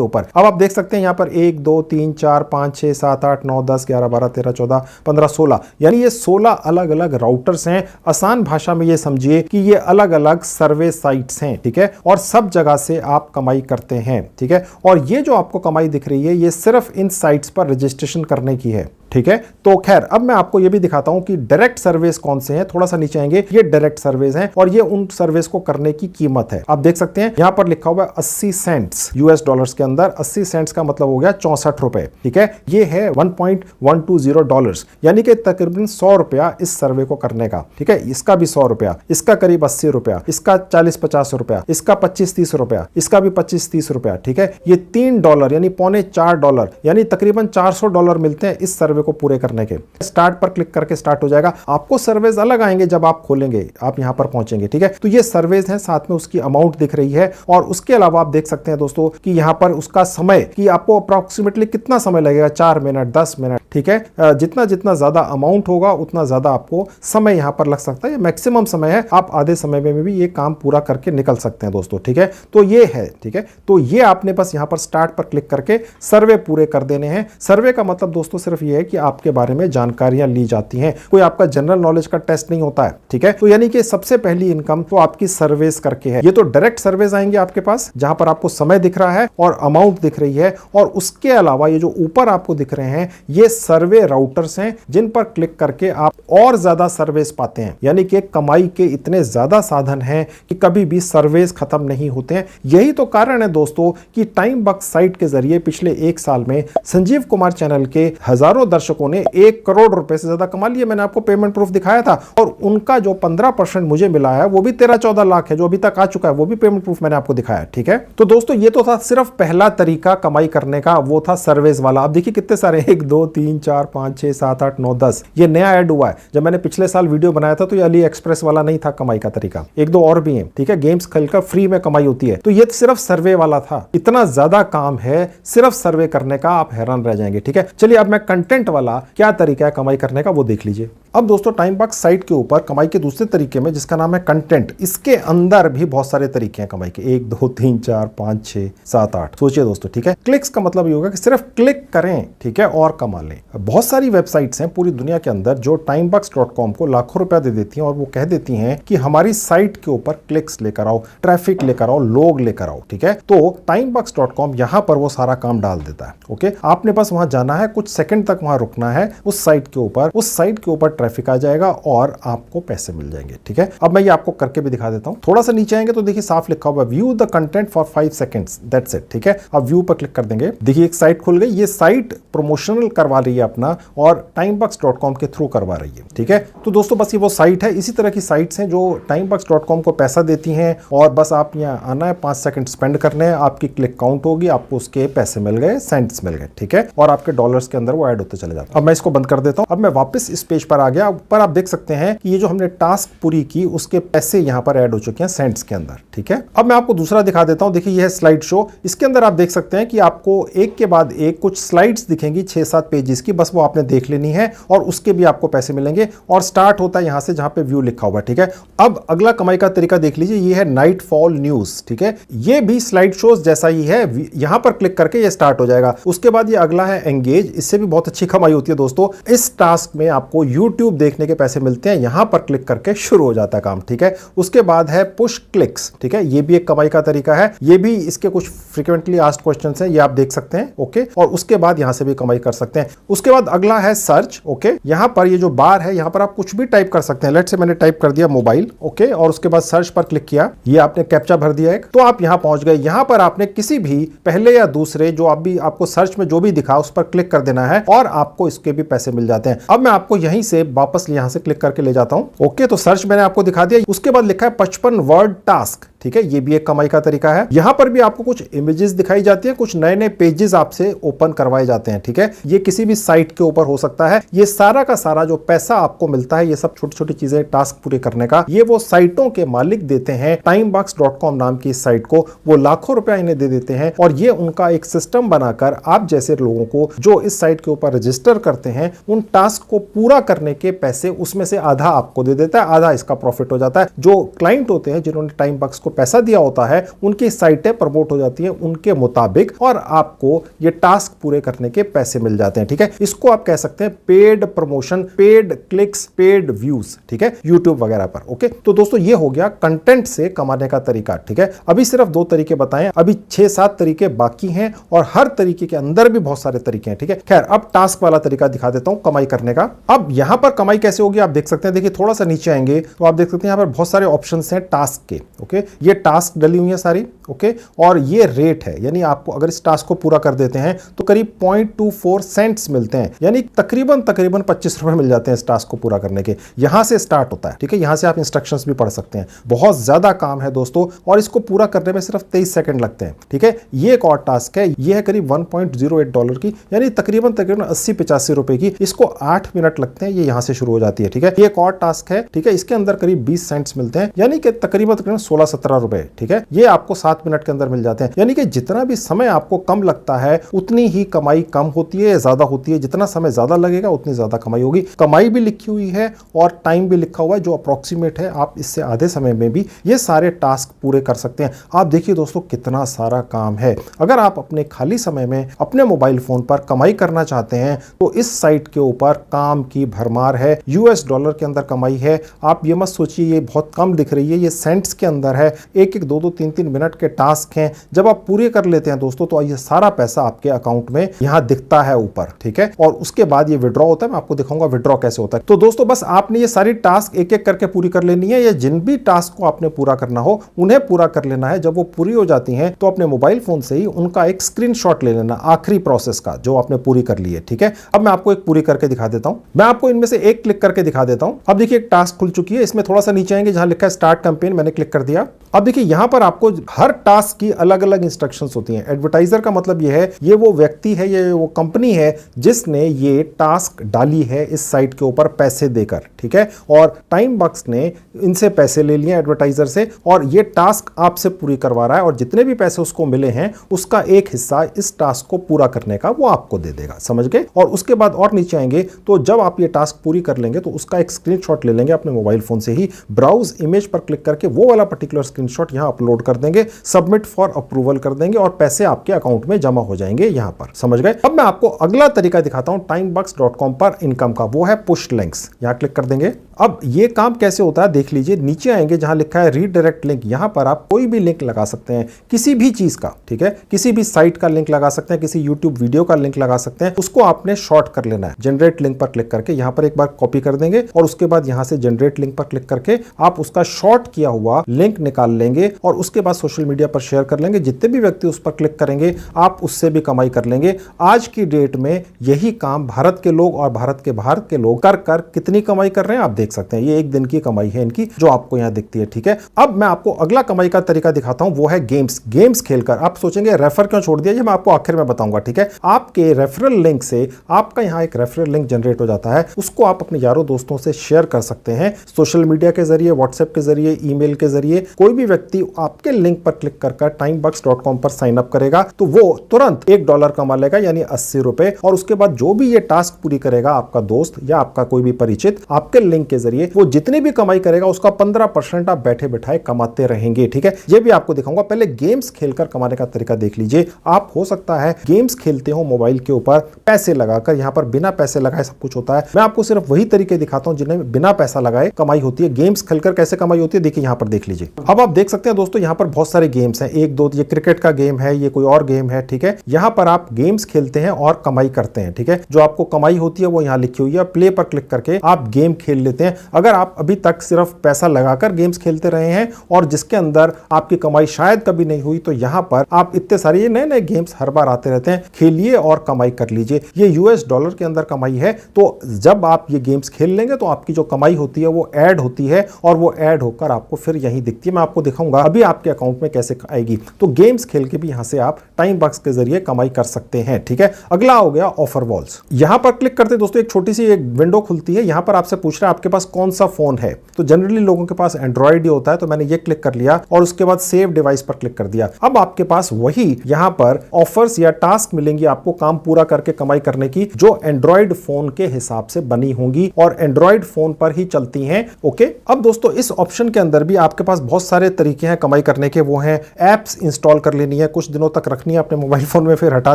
ऊपर। अब आप देख सकते हैं यहां पर 1 2 3 4 5 6 7 8 9 10 11 12 13 14 15 16, यानी ये 16 अलग अलग राउटर्स हैं। आसान भाषा में ये समझिए कि ये अलग अलग सर्वे साइट्स हैं। ठीक है, और सब जगह से आप कमाई करते हैं। ठीक है, और ये जो आपको कमाई दिख रही है, ये सिर्फ इन साइट्स पर रजिस्ट्रेशन करने की है। ठीक है, तो खैर अब मैं आपको ये भी दिखाता हूं कि डायरेक्ट सर्विस कौन से हैं। थोड़ा सा नीचे आएंगे, ये डायरेक्ट सर्विस हैं और ये उन सर्विस को करने की कीमत है। आप देख सकते हैं यहां पर लिखा हुआ है 80 सेंट्स US डॉलर्स के अंदर। 80 सेंट्स का मतलब हो गया 64 रुपए। ठीक है, ये है $1.120, यानी कि तकरीबन 100 रुपया इस सर्वे को करने का। ठीक है, इसका भी 100 रुपया, इसका करीब 80 रुपया, इसका 40-50 रुपया, इसका 25-30 रुपया, इसका भी 25-30 रुपया। ठीक है, ये $3 यानी $3.25, यानी तकरीबन $400 मिलते हैं इस सर्वे को पूरे करने के। स्टार्ट पर क्लिक करके स्टार्ट हो जाएगा। आपको सर्वेज अलग आएंगे जब आप खोलेंगे, आप यहां पर पहुंचेंगे। ठीक है, तो ये सर्वेज हैं, साथ में उसकी अमाउंट दिख रही है। और उसके अलावा आप देख सकते हैं दोस्तों कि यहां पर उसका समय, कि आपको अप्रोक्सीमेटली कितना समय लगेगा, 4 मिनट 10 मिनट। ठीक है, जितना जितना ज्यादा अमाउंट होगा उतना ज्यादा आपको समय यहां पर लग सकता है। मैक्सिमम समय है, आप आधे समय में भी ये काम पूरा करके निकल सकते हैं दोस्तों। ठीक है, तो ये है। ठीक है, तो ये आपने बस यहां पर स्टार्ट पर क्लिक करके सर्वे पूरे कर देने हैं। सर्वे का मतलब दोस्तों सिर्फ ये है कि आपके बारे में जानकारियां ली जाती हैं, कोई आपका जनरल नॉलेज का टेस्ट नहीं होता है। ठीक है, तो यानी कि सबसे पहली इनकम तो आपकी सर्वेस करके है। ये तो डायरेक्ट सर्वेस आएंगे आपके पास, जहां पर आपको समय दिख रहा है और अमाउंट दिख रही है। और उसके अलावा ये जो ऊपर आपको दिख रहे हैं, ये सर्वे राउटर्स हैं, जिन पर क्लिक करके आप और ज्यादा सर्वेस पाते हैं। यानी कि कमाई के इतने ज्यादा साधन हैं कि कभी भी सर्वेस खत्म नहीं होते हैं। यही तो कारण है दोस्तों कि टाइम बॉक्स साइट के जरिए पिछले 1 साल में संजीव कुमार चैनल के हजारों दर्शकों ने 1 करोड़ रुपए से ज्यादा कमा लिए। मैंने आपको पेमेंट प्रूफ दिखाया था, और उनका जो 15% मुझे मिला है वो भी 13-14 लाख है, जो अभी तक आ चुका है, वो भी पेमेंट प्रूफ मैंने आपको दिखाया। ठीक है, तो दोस्तों ये तो था सिर्फ पहला तरीका कमाई करने का, वो था सर्वेस वाला। अब देखिए कितने सारे, 1 2 3 4 5 6 7 8 9 10, ये नया ऐड हुआ है। जब मैंने पिछले साल वीडियो बनाया था तो ये अली एक्सप्रेस वाला नहीं था कमाई का तरीका, 1-2 और भी है। ठीक है, गेम्स खेलकर फ्री में कमाई होती है, तो ये सिर्फ सर्वे वाला था। इतना ज्यादा काम है सिर्फ सर्वे करने का, आप हैरान रह जाएंगे। ठीक है, चलिए अब मैं कंटेंट वाला क्या तरीका है कमाई करने का वो देख लीजिए। अब दोस्तों टाइम बॉक्स साइट के ऊपर कमाई के दूसरे तरीके में, जिसका नाम है कंटेंट, इसके अंदर भी बहुत सारे तरीके हैं कमाई के, 1 2 3 4 5 6 7 8। सोचिए दोस्तों। ठीक है, क्लिक्स का मतलब ये होगा कि सिर्फ क्लिक करें, ठीक है, और कमा लें। बहुत सारी वेबसाइट्स हैं पूरी दुनिया के अंदर जो timebox.com को लाखों रुपया दे देती हैं, और वो कह देती हैं कि हमारी साइट के ऊपर क्लिक्स लेकर आओ, ट्रैफिक लेकर आओ, लोग लेकर आओ। ठीक है, तो timebox.com यहां पर वो सारा काम डाल देता है। ओके, आपने बस वहां जाना है, कुछ सेकंड तक वहां रुकना है उस साइट के ऊपर, उस साइट के ऊपर ट्रैफिक आ जाएगा और आपको पैसे मिल जाएंगे। ठीक है, अब मैं ये आपको करके भी दिखा देता हूं। थोड़ा सा नीचे आएंगे तो देखिए साफ लिखा हुआ view the content for 5 seconds, that's it. ठीक है, अब व्यू पर क्लिक कर देंगे, देखिए एक साइट खुल गई। ये साइट प्रमोशनल करवा रही है अपना, और timebox.com के थ्रू करवा रही है। ठीक है, तो दोस्तों बस ये वो साइट है। इसी तरह की साइट्स हैं जो timebox.com को पैसा देती हैं, और बस आप यहाँ आना है, 5 सेकंड स्पेंड करने हैं, आपकी क्लिक काउंट होगी, आपको उसके पैसे मिल गए, सेंट्स मिल गए। ठीक है, और आपके डॉलर्स के अंदर वो ऐड होते चले जाते हैं। अब मैं इसको बंद कर देता हूं। अब मैं वापस इस पेज पर आ गया। ऊपर आप देख सकते हैं कि ये जो हमने टास्क पूरी की उसके पैसे यहां पर ऐड हो चुके हैं सेंट्स के अंदर। ठीक है, अब मैं आपको दूसरा दिखा देता हूं। देखिए ये है स्लाइड शो। इसके अंदर आप देख सकते हैं कि आपको एक के बाद एक कुछ स्लाइड्स दिखेंगी 6-7 पेजेस की, बस वो आपने देख लेनी है और उसके भी आपको पैसे मिलेंगे। और स्टार्ट होता है यहां से जहां पे व्यू लिखा हुआ है। ठीक है, अब अगला कमाई का तरीका देख लीजिए। ये है नाइट फॉल न्यूज। ठीक है, ये भी स्लाइड शोज जैसा ही है, यहां पर क्लिक करके ये स्टार्ट हो जाएगा। उसके बाद ये अगला है एंगेज, इससे भी बहुत अच्छी कमाई होती है दोस्तों। इस टास्क में आपको YouTube देखने के पैसे मिलते हैं, यहां पर क्लिक करके शुरू हो जाता है काम। ठीक है, उसके बाद है पुश क्लिक्स। ठीक है, ये भी एक कमाई का तरीका है। ये भी इसके कुछ फ्रीक्वेंटली आस्क्ड क्वेश्चंस हैं, ये आप देख सकते हैं। ओके, और उसके बाद यहां से भी कमाई कर सकते हैं। उसके बाद अगला है सर्च। ओके, यहां पर ये जो बार है यहां पर आप कुछ भी टाइप कर सकते हैं। लेट्स से मैंने टाइप कर दिया मोबाइल। ओके, और उसके बाद सर्च पर क्लिक किया, ये आपने कैप्चा भर दिया एक, तो आप यहां पहुंच गए। यहां पर आपने किसी भी पहले या दूसरे जो अभी आपको सर्च में जो भी दिखा उस पर क्लिक कर देना है और आपको इसके भी पैसे मिल जाते हैं। अब मैं आपको यहीं से वापस यहां से क्लिक करके ले जाता हूं। ओके, तो सर्च मैंने आपको दिखा दिया। उसके बाद लिखा है 55 वर्ड टास्क। ठीक है, ये भी एक कमाई का तरीका है। यहां पर भी आपको कुछ इमेजेस दिखाई जाती है, कुछ नए नए पेजेस आपसे ओपन करवाए जाते हैं। ठीक है, ये किसी भी साइट के ऊपर हो सकता है। ये सारा का सारा जो पैसा आपको मिलता है, ये सब छोटी छोटी चीजें टास्क पूरे करने का, ये वो साइटों के मालिक देते हैं। timebox.com नाम की इस साइट को वो लाखों रुपया इन्हें दे देते हैं और ये उनका एक सिस्टम बनाकर आप जैसे लोगों को जो इस साइट के ऊपर रजिस्टर करते हैं, उन टास्क को पूरा करने के पैसे उसमें से आधा आपको दे देता है, आधा इसका प्रॉफिट हो जाता है। जो क्लाइंट होते हैं जिन्होंने टाइमबॉक्स को पैसा दिया होता है, उनकी साइटें प्रमोट हो जाती हैं उनके मुताबिक और आपको ये टास्क पूरे करने के पैसे मिल जाते हैं। ठीक है, इसको आप कह सकते हैं paid promotion, paid clicks, paid views. ठीक है, यूट्यूब वगैरह पर। ओके, तो दोस्तों ये हो गया कंटेंट से कमाने का तरीका। ठीक है, अभी सिर्फ 2 तरीके बताएं, अभी 6-7 तरीके बाकी हैं और हर तरीके के अंदर भी बहुत सारे तरीके हैं। ठीक है, खैर अब टास्क वाला तरीका दिखा देता हूं कमाई करने का। अब यहां पर कमाई कैसे होगी आप देख सकते हैं। देखिए थोड़ा सा नीचे आएंगे तो आप देख सकते हैं यहां पर बहुत सारे ऑप्शंस हैं टास्क के। ओके, ये टास्क डली हुई है सारी। ओके, और ये रेट है, यानी आपको अगर इस टास्क को पूरा कर देते हैं तो करीब 0.24 सेंट्स मिलते हैं, यानी तकरीबन 25 रुपए मिल जाते हैं इस टास्क को पूरा करने के। यहां से स्टार्ट होता है। ठीक है, यहां से आप इंस्ट्रक्शंस भी पढ़ सकते हैं। बहुत ज्यादा काम है दोस्तों और इसको पूरा करने में सिर्फ 23 सेकंड लगते हैं। ठीक है, ये एक और टास्क है, ये है करीब $1.08 की, यानी तकरीबन 80-85 रुपए की। इसको 8 मिनट लगते हैं, ये यहां से शुरू हो जाती है। ठीक है, ये एक और टास्क है। ठीक है, इसके अंदर करीब 20 सेंट्स मिलते हैं, यानी कि तकरीबन 16-17 रुपए। ठीक है, ये आपको 7 मिनट के अंदर मिल जाते हैं, यानी कि जितना भी समय आपको कम लगता है उतनी ही कमाई कम होती है, ज्यादा होती है। जितना समय ज्यादा लगेगा उतनी ज्यादा कमाई होगी। कमाई भी लिखी हुई है और टाइम भी लिखा हुआ है जो अप्रोक्सीमेट है। आप इससे आधे समय में भी ये सारे टास्क पूरे कर सकते हैं। आप देखिए दोस्तों कितना सारा काम है। अगर आप अपने खाली समय में अपने मोबाइल फोन पर कमाई करना चाहते हैं तो इस साइट के ऊपर काम की भरमार है। $US के अंदर कमाई है। आप ये मत सोचिए ये बहुत कम दिख रही है, ये सेंट्स के अंदर है। 1-1, 2-2, 3-3 मिनट के टास्क हैं। जब आप पूरे कर लेते हैं दोस्तों तो ये सारा पैसा आपके अकाउंट में यहां दिखता है ऊपर। ठीक है, और उसके बाद ये विड्रॉ होता है। मैं आपको दिखाऊंगा विड्रॉ कैसे होता है। तो दोस्तों बस आपने ये सारी टास्क एक एक करके पूरी कर लेनी है। या जिन भी टास्क को आपने पूरा करना हो उन्हें पूरा कर लेना है। जब वो पूरी हो जाती हैं तो अपने मोबाइल फोन से ही उनका एक स्क्रीनशॉट ले लेना आखिरी प्रोसेस का जो आपने पूरी कर ली है। ठीक है, अब मैं आपको एक पूरी करके दिखा देता हूं। मैं आपको इनमें से एक क्लिक करके दिखा देता हूं। अब देखिए एक टास्क खुल चुकी है। इसमें थोड़ा सा नीचे आएंगे जहां लिखा है स्टार्ट कैंपेन, मैंने क्लिक कर दिया। अब देखिए यहां पर आपको हर टास्क की अलग अलग इंस्ट्रक्शंस होती हैं। एडवर्टाइजर का मतलब यह है ये वो व्यक्ति है, ये वो कंपनी है जिसने ये टास्क डाली है इस साइट के ऊपर पैसे देकर। ठीक है, और टाइमबॉक्स ने इनसे पैसे ले लिए एडवर्टाइजर से और ये टास्क आपसे पूरी करवा रहा है और जितने भी पैसे उसको मिले हैं उसका एक हिस्सा इस टास्क को पूरा करने का वो आपको दे देगा। समझ गए? और उसके बाद और नीचे आएंगे तो जब आप ये टास्क पूरी कर लेंगे तो उसका एक स्क्रीनशॉट ले लेंगे अपने मोबाइल फोन से ही, ब्राउज इमेज पर क्लिक करके वो वाला पर्टिकुलर स्क्रीनशॉट यहां अपलोड कर देंगे, सबमिट फॉर अप्रूवल कर देंगे और पैसे आपके अकाउंट में जमा हो जाएंगे यहां पर। समझ गए? अब मैं आपको अगला तरीका दिखाता हूं timebox.com पर इनकम का, वो है पुश लिंक्स। यहां क्लिक कर देंगे। अब ये काम कैसे होता है देख लीजिए। नीचे आएंगे जहां लिखा है रीडायरेक्ट लिंक, यहां पर आप कोई भी लिंक लगा सकते हैं किसी भी चीज का। ठीक है, किसी भी साइट का लिंक लगा सकते हैं, किसी यूट्यूब वीडियो का लिंक लगा सकते हैं। उसको आपने शॉर्ट कर लेना है। जनरेट लिंक पर क्लिक करके यहां पर एक बार कॉपी कर देंगे और उसके बाद यहां से जनरेट लिंक पर क्लिक करके आप उसका शॉर्ट किया हुआ लिंक निकाल लेंगे और उसके बाद सोशल मीडिया पर शेयर कर लेंगे। जितने भी व्यक्ति उस पर क्लिक करेंगे आप उससे भी कमाई कर लेंगे। आज की डेट में यही काम भारत के लोग और भारत के बाहर के लोग कर कर कितनी कमाई कर रहे हैं आप देख सकते हैं। ये एक दिन की कमाई है इनकी जो आपको यहां दिखती है। ठीक है, अब मैं आपको अगला कमाई का तरीका दिखाता हूं, वो है गेम्स खेलकर। आप सोचेंगे रेफर क्यों छोड़ दिया, ये मैं आपको आखिर में बताऊंगा। ठीक है, आपके रेफरल लिंक से आपका यहां एक रेफरल लिंक जनरेट हो जाता है, उसको आप अपने यारों दोस्तों से शेयर कर सकते हैं सोशल मीडिया के जरिए, व्हाट्सएप के जरिए, ईमेल के जरिए। कोई भी व्यक्ति आपके लिंक पर क्लिक कर timebox.com पर साइन अप करेगा तो वो तुरंत $1 कमा लेगा, यानी 80 रुपए। और उसके बाद जो भी ये टास्क पूरी करेगा आपका दोस्त या आपका कोई भी परिचित आपके लिंक के जरिए, वो जितनी भी कमाई करेगा उसका 15% आप बैठे बैठाए कमाते रहेंगे। ठीक है, ये भी आपको दिखाऊंगा। पहले गेम्स खेलकर कमाने का तरीका देख लीजिए। आप हो सकता है गेम्स खेलते हो मोबाइल के ऊपर पैसे लगाकर, यहां पर बिना पैसे लगाए सब कुछ होता है। मैं आपको सिर्फ वही तरीके दिखाता हूं जिन्हें बिना पैसा लगाए कमाई होती है। गेम्स खेलकर कैसे कमाई होती है देखिए यहां पर देख लीजिए। अब आप देख सकते हैं दोस्तों यहां पर बहुत सारे गेम्स हैं, 1-2 ये क्रिकेट का गेम है, ये कोई और गेम है। ठीक है, यहां पर आप गेम्स खेलते हैं और कमाई करते हैं। ठीक है, जो आपको कमाई होती है वो यहां लिखी हुई है। प्ले पर क्लिक करके आप गेम खेल लेते हैं। हैं। अगर आप अभी तक सिर्फ पैसा लगाकर गेम्स खेलते रहे हैं और जिसके अंदर आपकी कमाई शायद कभी नहीं हुई, तो यहां पर आप इतने सारे ये नए नए गेम्स हर बार आते रहते हैं, खेलिए और कमाई कर लीजिए। ये यूएस डॉलर के अंदर कमाई है, तो जब आप ये गेम्स खेल लेंगे तो आपकी जो कमाई होती है वो ऐड होती है और वो ऐड होकर आपको फिर यहीं दिखती है। मैं आपको दिखाऊंगा अभी आपके अकाउंट में कैसे आएगी। तो गेम्स खेल के भी यहां से आप टाइम बक्स के जरिए कमाई कर सकते हैं। ठीक है, अगला हो गया ऑफर वॉल्स। यहां पर क्लिक करते दोस्तों एक छोटी सी एक विंडो खुलती है। यहां पर आपसे पूछ रहा है आपके पास कौन सा फोन है। तो जनरली लोगों के पास एंड्रॉइड ही होता है, तो मैंने ये क्लिक कर लिया और उसके बाद सेव डिवाइस पर क्लिक कर दिया। अब आपके पास वही यहां पर ऑफर्स या टास्क मिलेंगी आपको काम पूरा करके कमाई करने की, जो एंड्रॉइड फोन के हिसाब से बनी होंगी और एंड्रॉइड फोन पर ही चलती हैं। ओके, अब दोस्तों इस ऑप्शन के अंदर भी आपके पास बहुत सारे तरीके हैं कमाई करने के। वो हैं एप्स इंस्टॉल कर लेनी है, कुछ दिनों तक रखनी है अपने मोबाइल फोन में, फिर हटा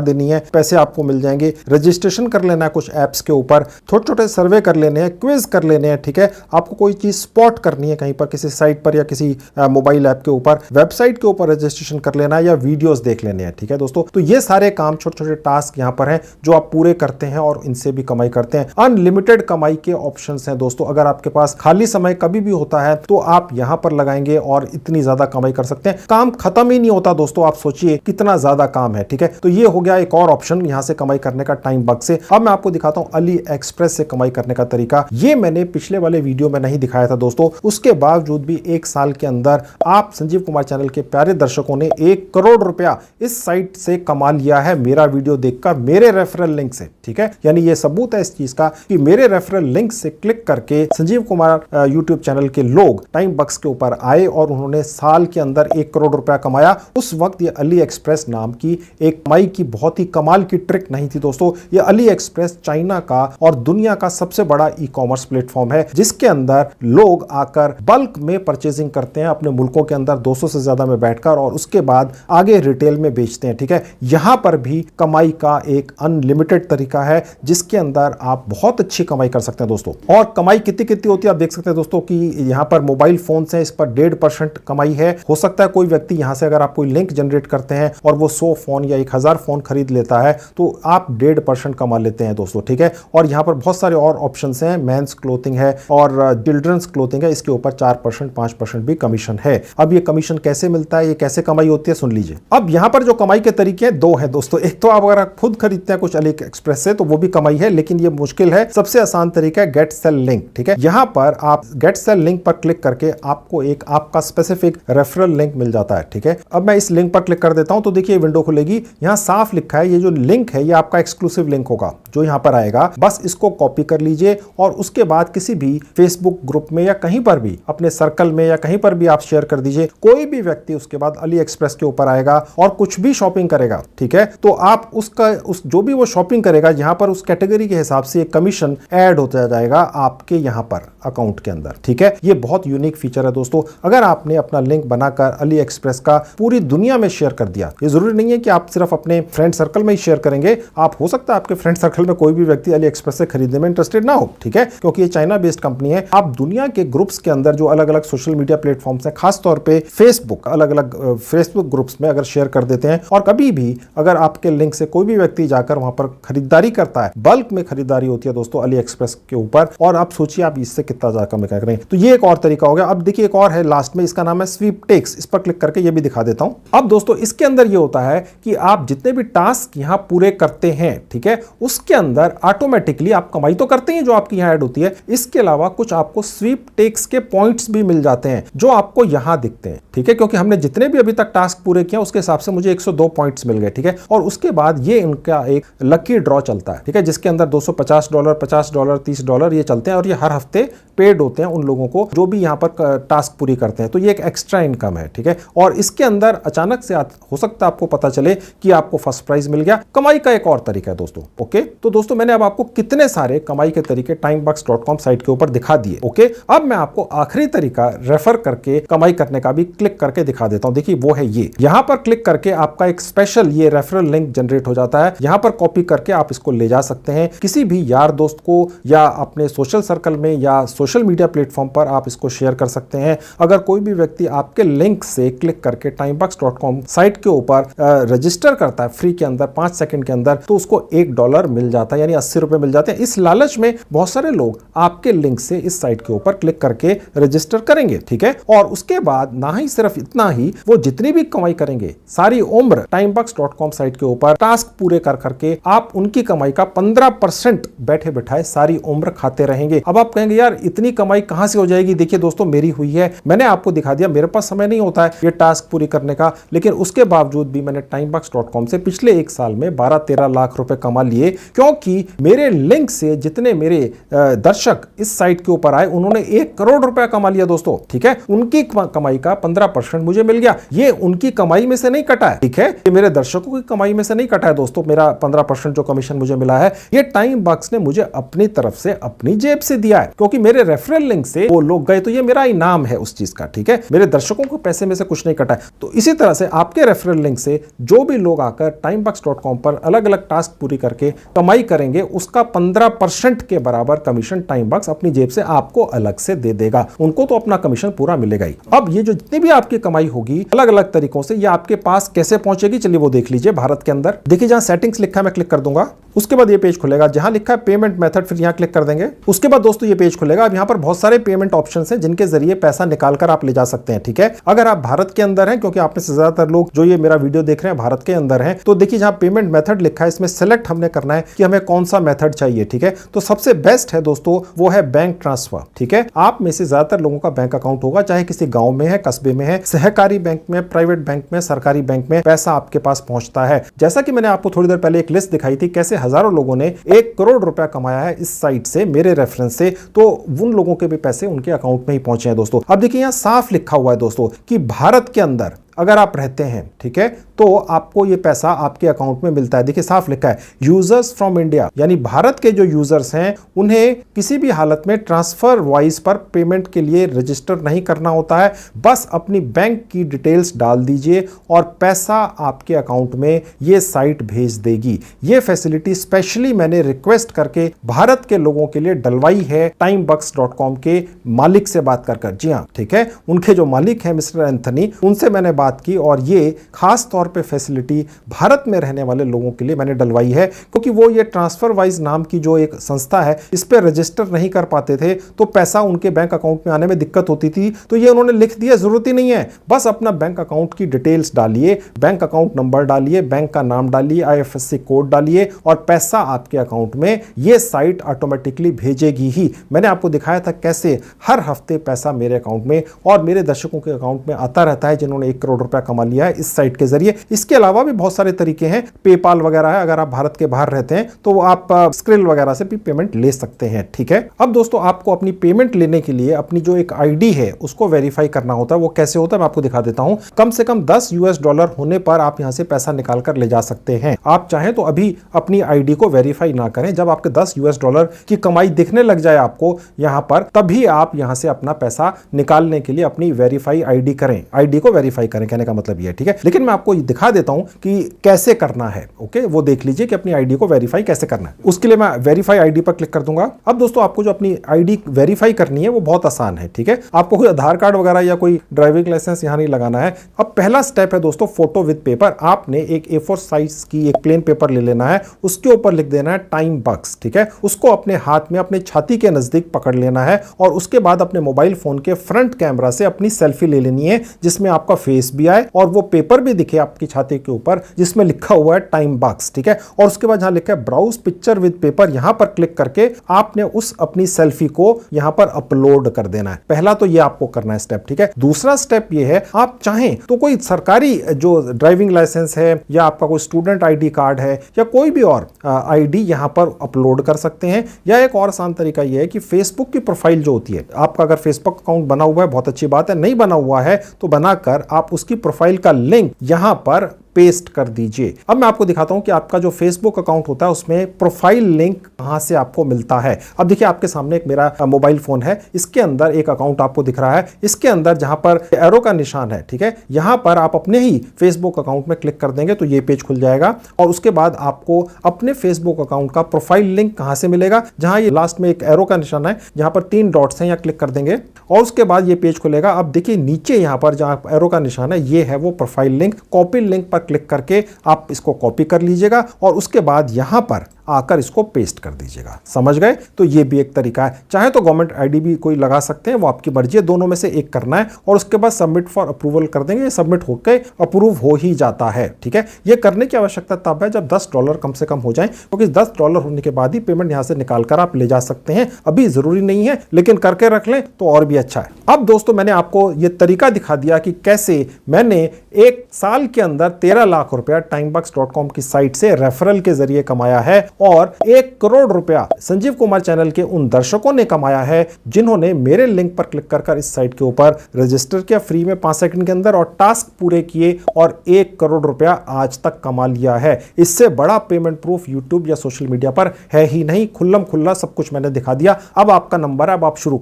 देनी है, पैसे आपको मिल जाएंगे। रजिस्ट्रेशन कर लेना है कुछ एप्स के ऊपर, छोटे छोटे सर्वे कर लेने हैं, क्विज कर लेने हैं। ठीक है, आपको कोई चीज स्पॉट करनी है कहीं पर किसी साइट पर या किसी मोबाइल ऐप के ऊपर, वेबसाइट के ऊपर रजिस्ट्रेशन कर लेना है या वीडियोस देख लेने हैं। ठीक है दोस्तों, तो ये सारे काम छोटे छोटे टास्क यहां पर हैं जो आप पूरे करते हैं और इनसे भी कमाई करते हैं। अनलिमिटेड कमाई के ऑप्शंस हैं दोस्तों। अगर आपके पास खाली समय कभी भी होता है तो आप यहां पर लगाएंगे और इतनी ज्यादा कमाई कर सकते हैं। काम खत्म ही नहीं होता दोस्तों, आप सोचिए कितना ज्यादा काम है। ठीक है, तो ये हो गया एक और ऑप्शन यहां से कमाई करने का टाइम बक्स से। अब मैं आपको दिखाता हूं अली एक्सप्रेस से कमाई करने का तरीका। ये मैंने पिछले वाले वीडियो में नहीं दिखाया था दोस्तों, उसके बावजूद भी एक साल के अंदर आप संजीव कुमार चैनल के प्यारे दर्शकों ने 1 करोड़ रुपया इस साइट से कमा लिया है मेरा वीडियो देखकर, मेरे रेफरल लिंक से। ठीक है, यानी ये सबूत है इस चीज का कि मेरे रेफरल लिंक से क्लिक करके संजीव कुमार यूट्यूब चैनल के लोग टाइम बक्स के ऊपर आए और उन्होंने साल के अंदर 1 करोड़ रुपया कमाया। उस वक्त ये अली एक्सप्रेस नाम की एक कमाई की बहुत ही कमाल की ट्रिक नहीं थी दोस्तों। ये अली एक्सप्रेस चाइना का और दुनिया का सबसे बड़ा ई कॉमर्स प्लेटफॉर्म है, जिसके अंदर लोग आकर बल्क में परचेजिंग करते हैं अपने मुल्कों के अंदर 200 से ज्यादा में बैठकर और उसके बाद आगे रिटेल में बेचते हैं। ठीक है, यहां पर भी कमाई का एक अनलिमिटेड तरीका है जिसके अंदर आप बहुत अच्छी कमाई कर सकते हैं दोस्तों। और कमाई कितनी कितनी होती है आप देख सकते हैं दोस्तों कि यहां पर मोबाइल फोन से इस पर 1.5% कमाई है। हो सकता है कोई व्यक्ति यहां से अगर आप कोई लिंक जनरेट करते हैं और वो 100 फोन या 1000 फोन खरीद लेता है तो आप 1.5% कमा लेते हैं दोस्तों। ठीक है, और यहां पर बहुत सारे और ऑप्शंस हैं, मेंस क्लोथिंग है और चिल्ड्रंस क्लोथिंग है, इसके ऊपर 4% 5% भी कमीशन है। अब ये कमीशन कैसे मिलता है, ये कैसे कमाई होती है, सुन लीजिए। अब यहां पर जो कमाई के तरीके हैं 2 हैं दोस्तों। एक तो आप अगर खुद खरीदते हैं कुछ अली एक्सप्रेस से तो वो भी कमाई है, लेकिन ये मुश्किल है। सबसे आसान तरीका है गेट सेल लिंक। ठीक है, यहां पर आप गेट सेल लिंक पर क्लिक करके आपको एक आपका स्पेसिफिक रेफरल लिंक मिल जाता है। ठीक है, अब मैं इस लिंक पर क्लिक कर देता हूं तो देखिए विंडो खुलेगी। यहां साफ लिखा है ये जो लिंक है ये आपका एक्सक्लूसिव लिंक होगा जो यहां पर आएगा। बस इसको कॉपी कर लीजिए और उसके बाद किसी भी फेसबुक ग्रुप में या कहीं पर भी अपने सर्कल में या कहीं पर भी आप शेयर कर दीजिए। कोई भी व्यक्ति उसके बाद अली एक्सप्रेस के ऊपर आएगा और कुछ भी शॉपिंग करेगा, ठीक है, तो आप उसका जो भी वो शॉपिंग करेगा यहां पर उस कैटेगरी के हिसाब से कमीशन ऐड होता जाएगा आपके यहां पर अकाउंट के अंदर। ठीक है, ये बहुत यूनिक फीचर है दोस्तों। अगर आपने अपना लिंक बनाकर अली एक्सप्रेस का पूरी दुनिया में शेयर कर दिया, ये जरूरी नहीं है कि आप सिर्फ अपने फ्रेंड सर्कल में ही शेयर करेंगे, आप हो सकता है आपके फ्रेंड सर्कल में कोई भी व्यक्ति अली एक्सप्रेस से खरीदने में इंटरेस्टेड ना हो। ठीक है, क्योंकि ये चाइना बेस्ड कंपनी है। आप दुनिया के ग्रुप्स के अंदर जो अलग अलग सोशल मीडिया प्लेटफॉर्म्स हैं, खासतौर पे फेसबुक, अलग अलग फेसबुक ग्रुप्स में अगर शेयर कर देते हैं और कभी भी अगर आपके लिंक से कोई भी व्यक्ति जाकर वहां पर खरीदारी करता है, बल्क में खरीदारी होती है दोस्तों अली एक्सप्रेस के ऊपर, और आप सोचिए आप इससे कितना ज्यादा कमाई करें। तो ये एक और तरीका हो गया। अब देखिए एक और है लास्ट में, इसका नाम है स्वीपटेक्स। इस पर क्लिक करके ये भी दिखा देता हूं। अब दोस्तों इसके अंदर ये होता है कि आप जितने भी टास्क यहां पूरे करते हैं, ठीक है, उसके अंदर ऑटोमेटिकली आप कमाई तो करते हैं जो आपकी यहां ऐड होती है, इसके अलावा कुछ आपको स्वीपटेक्स के पॉइंट्स भी मिल जाते हैं जो आपको यहां दिखते हैं। ठीक है, क्योंकि हमने जितने भी अभी तक टास्क पूरे किए उसके हिसाब से मुझे 102 पॉइंट्स मिल गए। ठीक है, और उसके बाद ये इनका एक लकी ड्रॉ चलता है, ठीक है, जिसके अंदर $250, $50, $30 ये चलते हैं और ये हर हफ्ते पेड होते हैं उन लोगों को जो भी यहां पर टास्क पूरी करते हैं। तो ये एक एक्स्ट्रा इनकम है। ठीक है, और इसके अंदर अचानक से हो सकता है आपको पता चले कि आपको फर्स्ट प्राइज मिल गया। कमाई का एक और तरीका है दोस्तों। ओके, तो दोस्तों मैंने अब आपको कितने सारे कमाई के तरीके timebox.com साइट के ऊपर दिखा दिए। ओके, अब मैं आपको आखिरी तरीका रेफर करके कमाई करने का भी क्लिक करके दिखा देता हूं। देखिए वो है ये, यहां पर क्लिक करके आपका एक स्पेशल ये रेफरल लिंक जनरेट हो जाता है। यहां पर कॉपी करके आप इसको ले जा सकते हैं किसी भी यार दोस्त को या अपने सोशल सर्कल में या सोशल मीडिया प्लेटफॉर्म पर आप इसको शेयर कर सकते हैं। अगर कोई भी व्यक्ति आपके लिंक से क्लिक करके timebox.com साइट के ऊपर रजिस्टर करता है फ्री के अंदर 5 सेकंड के अंदर, तो उसको $1 मिल जाता है, यानी 80 रुपए मिल जाते हैं। इस लालच में बहुत सारे लोग आपके लिंक से इस साइट के ऊपर क्लिक करके रजिस्टर करेंगे, ठीक है। और उसके बाद ना ही सिर्फ इतना ही, वो जितनी भी कमाई करेंगे सारी उम्र timebox.com साइट के ऊपर टास्क पूरे कर करके आप उनकी कमाई का 15% बैठे बिठाए सारी उम्र खाते रहेंगे। अब आप कहेंगे यार इतनी कमाई कहां से हो जाएगी? देखिए दोस्तों, मेरी हुई है, मैंने आपको दिखा दिया। मेरे पास समय नहीं होता है ये टास्क पूरी करने का, लेकिन उसके बावजूद भी मैंने timebox.com से पिछले एक साल में 12-13 लाख रुपए कमा लिए, क्योंकि मेरे लिंक से जितने मेरे दर्शक इस साइट के ऊपर आए उन्होंने 1 करोड़ रुपया कमा लिया दोस्तों, ठीक है। उनकी कमाई का 15% मुझे मिल गया। ये उनकी कमाई में से नहीं कटा है, ठीक है, ये मेरे दर्शकों की कमाई में से नहीं कटा है दोस्तों। मेरा 15% जो कमीशन मुझे मिला है ये टाइमबॉक्स ने मुझे अपनी तरफ से अपनी जेब से दिया है, क्योंकि मेरे रेफरल लिंक से वो लोग गए, तो ये मेरा इनाम है उस चीज का, ठीक है। मेरे दर्शकों को पैसे में से कुछ नहीं कटा है। तो इसी तरह से आपके रेफरल लिंक से जो भी लोग आकर timebox.com पर अलग अलग टास्क पूरी करके कमाई करेंगे, उसका 15% के बराबर कमीशन टाइमबॉक्स अपनी जेब से आपको अलग से दे देगा। उनको तो अपना कमीशन पूरा मिलेगा ही। अब ये जो जितनी भी आपकी कमाई होगी अलग अलग तरीकों से, ये आपके पास कैसे पहुंचेगी, चलिए वो देख लीजिए। भारत के अंदर देखिए, जहां सेटिंग्स लिखा है मैं क्लिक कर दूंगा, उसके बाद ये पेज खुलेगा जहां लिखा है पेमेंट मेथड, फिर यहां क्लिक कर देंगे। उसके बाद दोस्तों ये पेज खुलेगा। अब यहां पर बहुत सारे पेमेंट ऑप्शंस हैं जिनके जरिए पैसा निकालकर आप ले जा सकते हैं, ठीक है। अगर आप भारत के अंदर हैं, क्योंकि आप में से ज्यादातर लोग जो ये मेरा वीडियो देख रहे हैं भारत के अंदर हैं, तो देखिए जहां पेमेंट मेथड लिखा है इसमें सेलेक्ट हमने करना है कि हमें कौन सा मेथड चाहिए, ठीक है। तो सबसे बेस्ट है दोस्तों वो है बैंक ट्रांसफर, ठीक है। आप में से ज्यादातर लोगों का बैंक अकाउंट होगा, चाहे किसी गांव में है, कस्बे में है, सहकारी बैंक में, प्राइवेट बैंक में, सरकारी बैंक में पैसा आपके पास पहुंचता है। जैसा कि मैंने आपको थोड़ी देर पहले एक लिस्ट दिखाई थी कैसे हजारों लोगों ने 1 करोड़ रुपया कमाया है इस साइट से मेरे रेफरेंस से, तो उन लोगों के भी पैसे उनके अकाउंट में ही पहुंचे हैं दोस्तों। अब देखिए यहां साफ लिखा हुआ है दोस्तों कि भारत के अंदर अगर आप रहते हैं, ठीक है, तो आपको ये पैसा आपके अकाउंट में मिलता है। देखिए साफ लिखा है यूजर्स फ्रॉम इंडिया, यानी भारत के जो यूजर्स हैं उन्हें किसी भी हालत में ट्रांसफर वाइज पर पेमेंट के लिए रजिस्टर नहीं करना होता है। बस अपनी बैंक की डिटेल्स डाल दीजिए और पैसा आपके अकाउंट में ये साइट भेज देगी। ये फैसिलिटी स्पेशली मैंने रिक्वेस्ट करके भारत के लोगों के लिए डलवाई है timebox.com के मालिक से बात कर। जी हाँ, ठीक है, उनके जो मालिक हैं मिस्टर एंथनी, उनसे मैंने बात की और ये खास तौर पे फैसिलिटी भारत में रहने वाले लोगों के लिए मैंने डलवाई है, क्योंकि वो ये ट्रांसफर वाइज नाम की जो एक संस्था है इस पे रजिस्टर नहीं कर पाते थे, तो पैसा उनके बैंक अकाउंट में आने में दिक्कत होती थी। तो ये उन्होंने लिख दिया, जरूरत ही नहीं है, बस अपना बैंक अकाउंट की डिटेल्स डालिए, बैंक अकाउंट नंबर डालिए, बैंक का नाम डालिए, IFSC कोड डालिए और पैसा आपके अकाउंट में ये साइट ऑटोमेटिकली भेजेगी ही। मैंने आपको दिखाया था कैसे हर हफ्ते पैसा मेरे अकाउंट में और मेरे दर्शकों के अकाउंट में आता रहता है जिन्होंने 1 करोड़ रुपया कमा लिया है इस साइट के जरिए। इसके अलावा भी बहुत सारे तरीके हैं, पेपाल वगैरह है, अगर आप भारत के बाहर रहते हैं तो आप स्क्रिल वगैरह से भी पेमेंट ले सकते हैं, ठीक है। अब दोस्तों आपको अपनी पेमेंट लेने के लिए अपनी जो एक आईडी है उसको वेरीफाई करना होता है। वो कैसे होता है मैं आपको दिखा देता हूं। कम से कम $10 होने पर आप यहां से पैसा निकाल कर ले जा सकते हैं। आप चाहें तो अभी अपनी आईडी को वेरीफाई ना करें, जब आपके $10 की कमाई दिखने लग जाए आपको यहां पर, तभी आप यहां से अपना पैसा निकालने के लिए अपनी वेरीफाई आईडी करें, आईडी को वेरीफाई करें, कहने का मतलब यह है, ठीक है। लेकिन मैं आपको दिखा देता हूं कि कैसे करना है, ओके। वो देख लीजिए कि अपनी आईडी को वेरीफाई कैसे करना है। उसके लिए मैं वेरीफाई आईडी पर क्लिक कर दूंगा। अब दोस्तों आपको जो अपनी आईडी वेरीफाई करनी है वो बहुत आसान है, ठीक है। आपको कोई आधार कार्ड वगैरह या कोई ड्राइविंग लाइसेंस यहां नहीं लगाना है। अब पहला स्टेप है दोस्तों फोटो विद पेपर। आपने एक A4 साइज की एक प्लेन पेपर ले लेना है, उसके ऊपर लिख देना है टाइमबॉक्स, ठीक है। उसको अपने हाथ में अपने छाती के नजदीक पकड़ लेना है और उसके बाद अपने मोबाइल फोन के फ्रंट कैमरा से अपनी सेल्फी ले लेनी है जिसमें आपका फेस भी आए और वो पेपर भी दिखे आपकी छाती के ऊपर जिसमें लिखा हुआ है टाइमबॉक्स, ठीक है। और उसके बाद जहां लिखा है ब्राउज पिक्चर विद पेपर, यहां पर क्लिक करके आपने उस अपनी सेल्फी को यहां पर अपलोड कर देना है। पहला तो ये आपको करना है स्टेप, ठीक है। दूसरा स्टेप ये है, आप चाहें तो कोई सरकारी जो ड्राइविंग लाइसेंस है या आपका कोई स्टूडेंट आईडी कार्ड है या कोई भी और आईडी यहां पर अपलोड कर सकते हैं। या एक और आसान तरीका यह है कि फेसबुक की प्रोफाइल जो होती है, आपका अगर फेसबुक अकाउंट बना हुआ है बहुत अच्छी बात है, नहीं बना हुआ है तो बनाकर आप उसकी प्रोफाइल का लिंक यहां पर पेस्ट कर दीजिए। अब मैं आपको दिखाता हूं कि आपका जो फेसबुक अकाउंट होता है उसमें प्रोफाइल लिंक कहां से आपको मिलता है। अब देखिए आपके सामने एक मेरा मोबाइल फोन है, इसके अंदर एक अकाउंट आपको दिख रहा है, इसके अंदर जहां पर एरो का निशान है, ठीक है, यहां पर आप अपने ही फेसबुक अकाउंट में क्लिक कर देंगे तो ये पेज खुल जाएगा और उसके बाद आपको अपने फेसबुक अकाउंट का प्रोफाइल लिंक कहां से मिलेगा, जहां ये लास्ट में एक एरो का निशान है, जहां पर 3 डॉट्स हैं, यहां क्लिक कर देंगे और उसके बाद ये पेज खुलेगा। अब देखिए नीचे यहां पर जहां एरो का निशान है ये है वो प्रोफाइल लिंक। कॉपी लिंक पर क्लिक करके आप इसको कॉपी कर लीजिएगा और उसके बाद यहां पर आकर इसको पेस्ट कर दीजिएगा। समझ गए? तो ये भी एक तरीका है। चाहे तो गवर्नमेंट आईडी भी कोई लगा सकते हैं, वो आपकी मर्जी है, दोनों में से एक करना है और उसके बाद सबमिट फॉर अप्रूवल कर देंगे। सबमिट होकर अप्रूव हो ही जाता है। ठीक है, ये करने की आवश्यकता तब है जब $10 कम से कम हो जाए, क्योंकि $10 होने के बाद ही पेमेंट यहां से निकालकर आप ले जा सकते हैं। अभी जरूरी नहीं है, लेकिन करके रख लें तो और भी अच्छा है। अब दोस्तों, मैंने आपको यह तरीका दिखा दिया कि कैसे मैंने एक साल के अंदर 13 लाख रुपया timebox.com की साइट से रेफरल के जरिए कमाया है और 1 करोड़ रुपया संजीव कुमार चैनल के उन दर्शकों ने कमाया है जिन्होंने मेरे लिंक पर क्लिक कर इस साइट के ऊपर रजिस्टर किया फ्री में 5 सेकंड के अंदर और टास्क पूरे किए और 1 करोड़ रुपया आज तक कमा लिया है। इससे बड़ा पेमेंट प्रूफ यूट्यूब या सोशल मीडिया पर है ही नहीं। खुल्लम खुल्ला सब कुछ मैंने दिखा दिया। अब आपका नंबर है, अब आप शुरू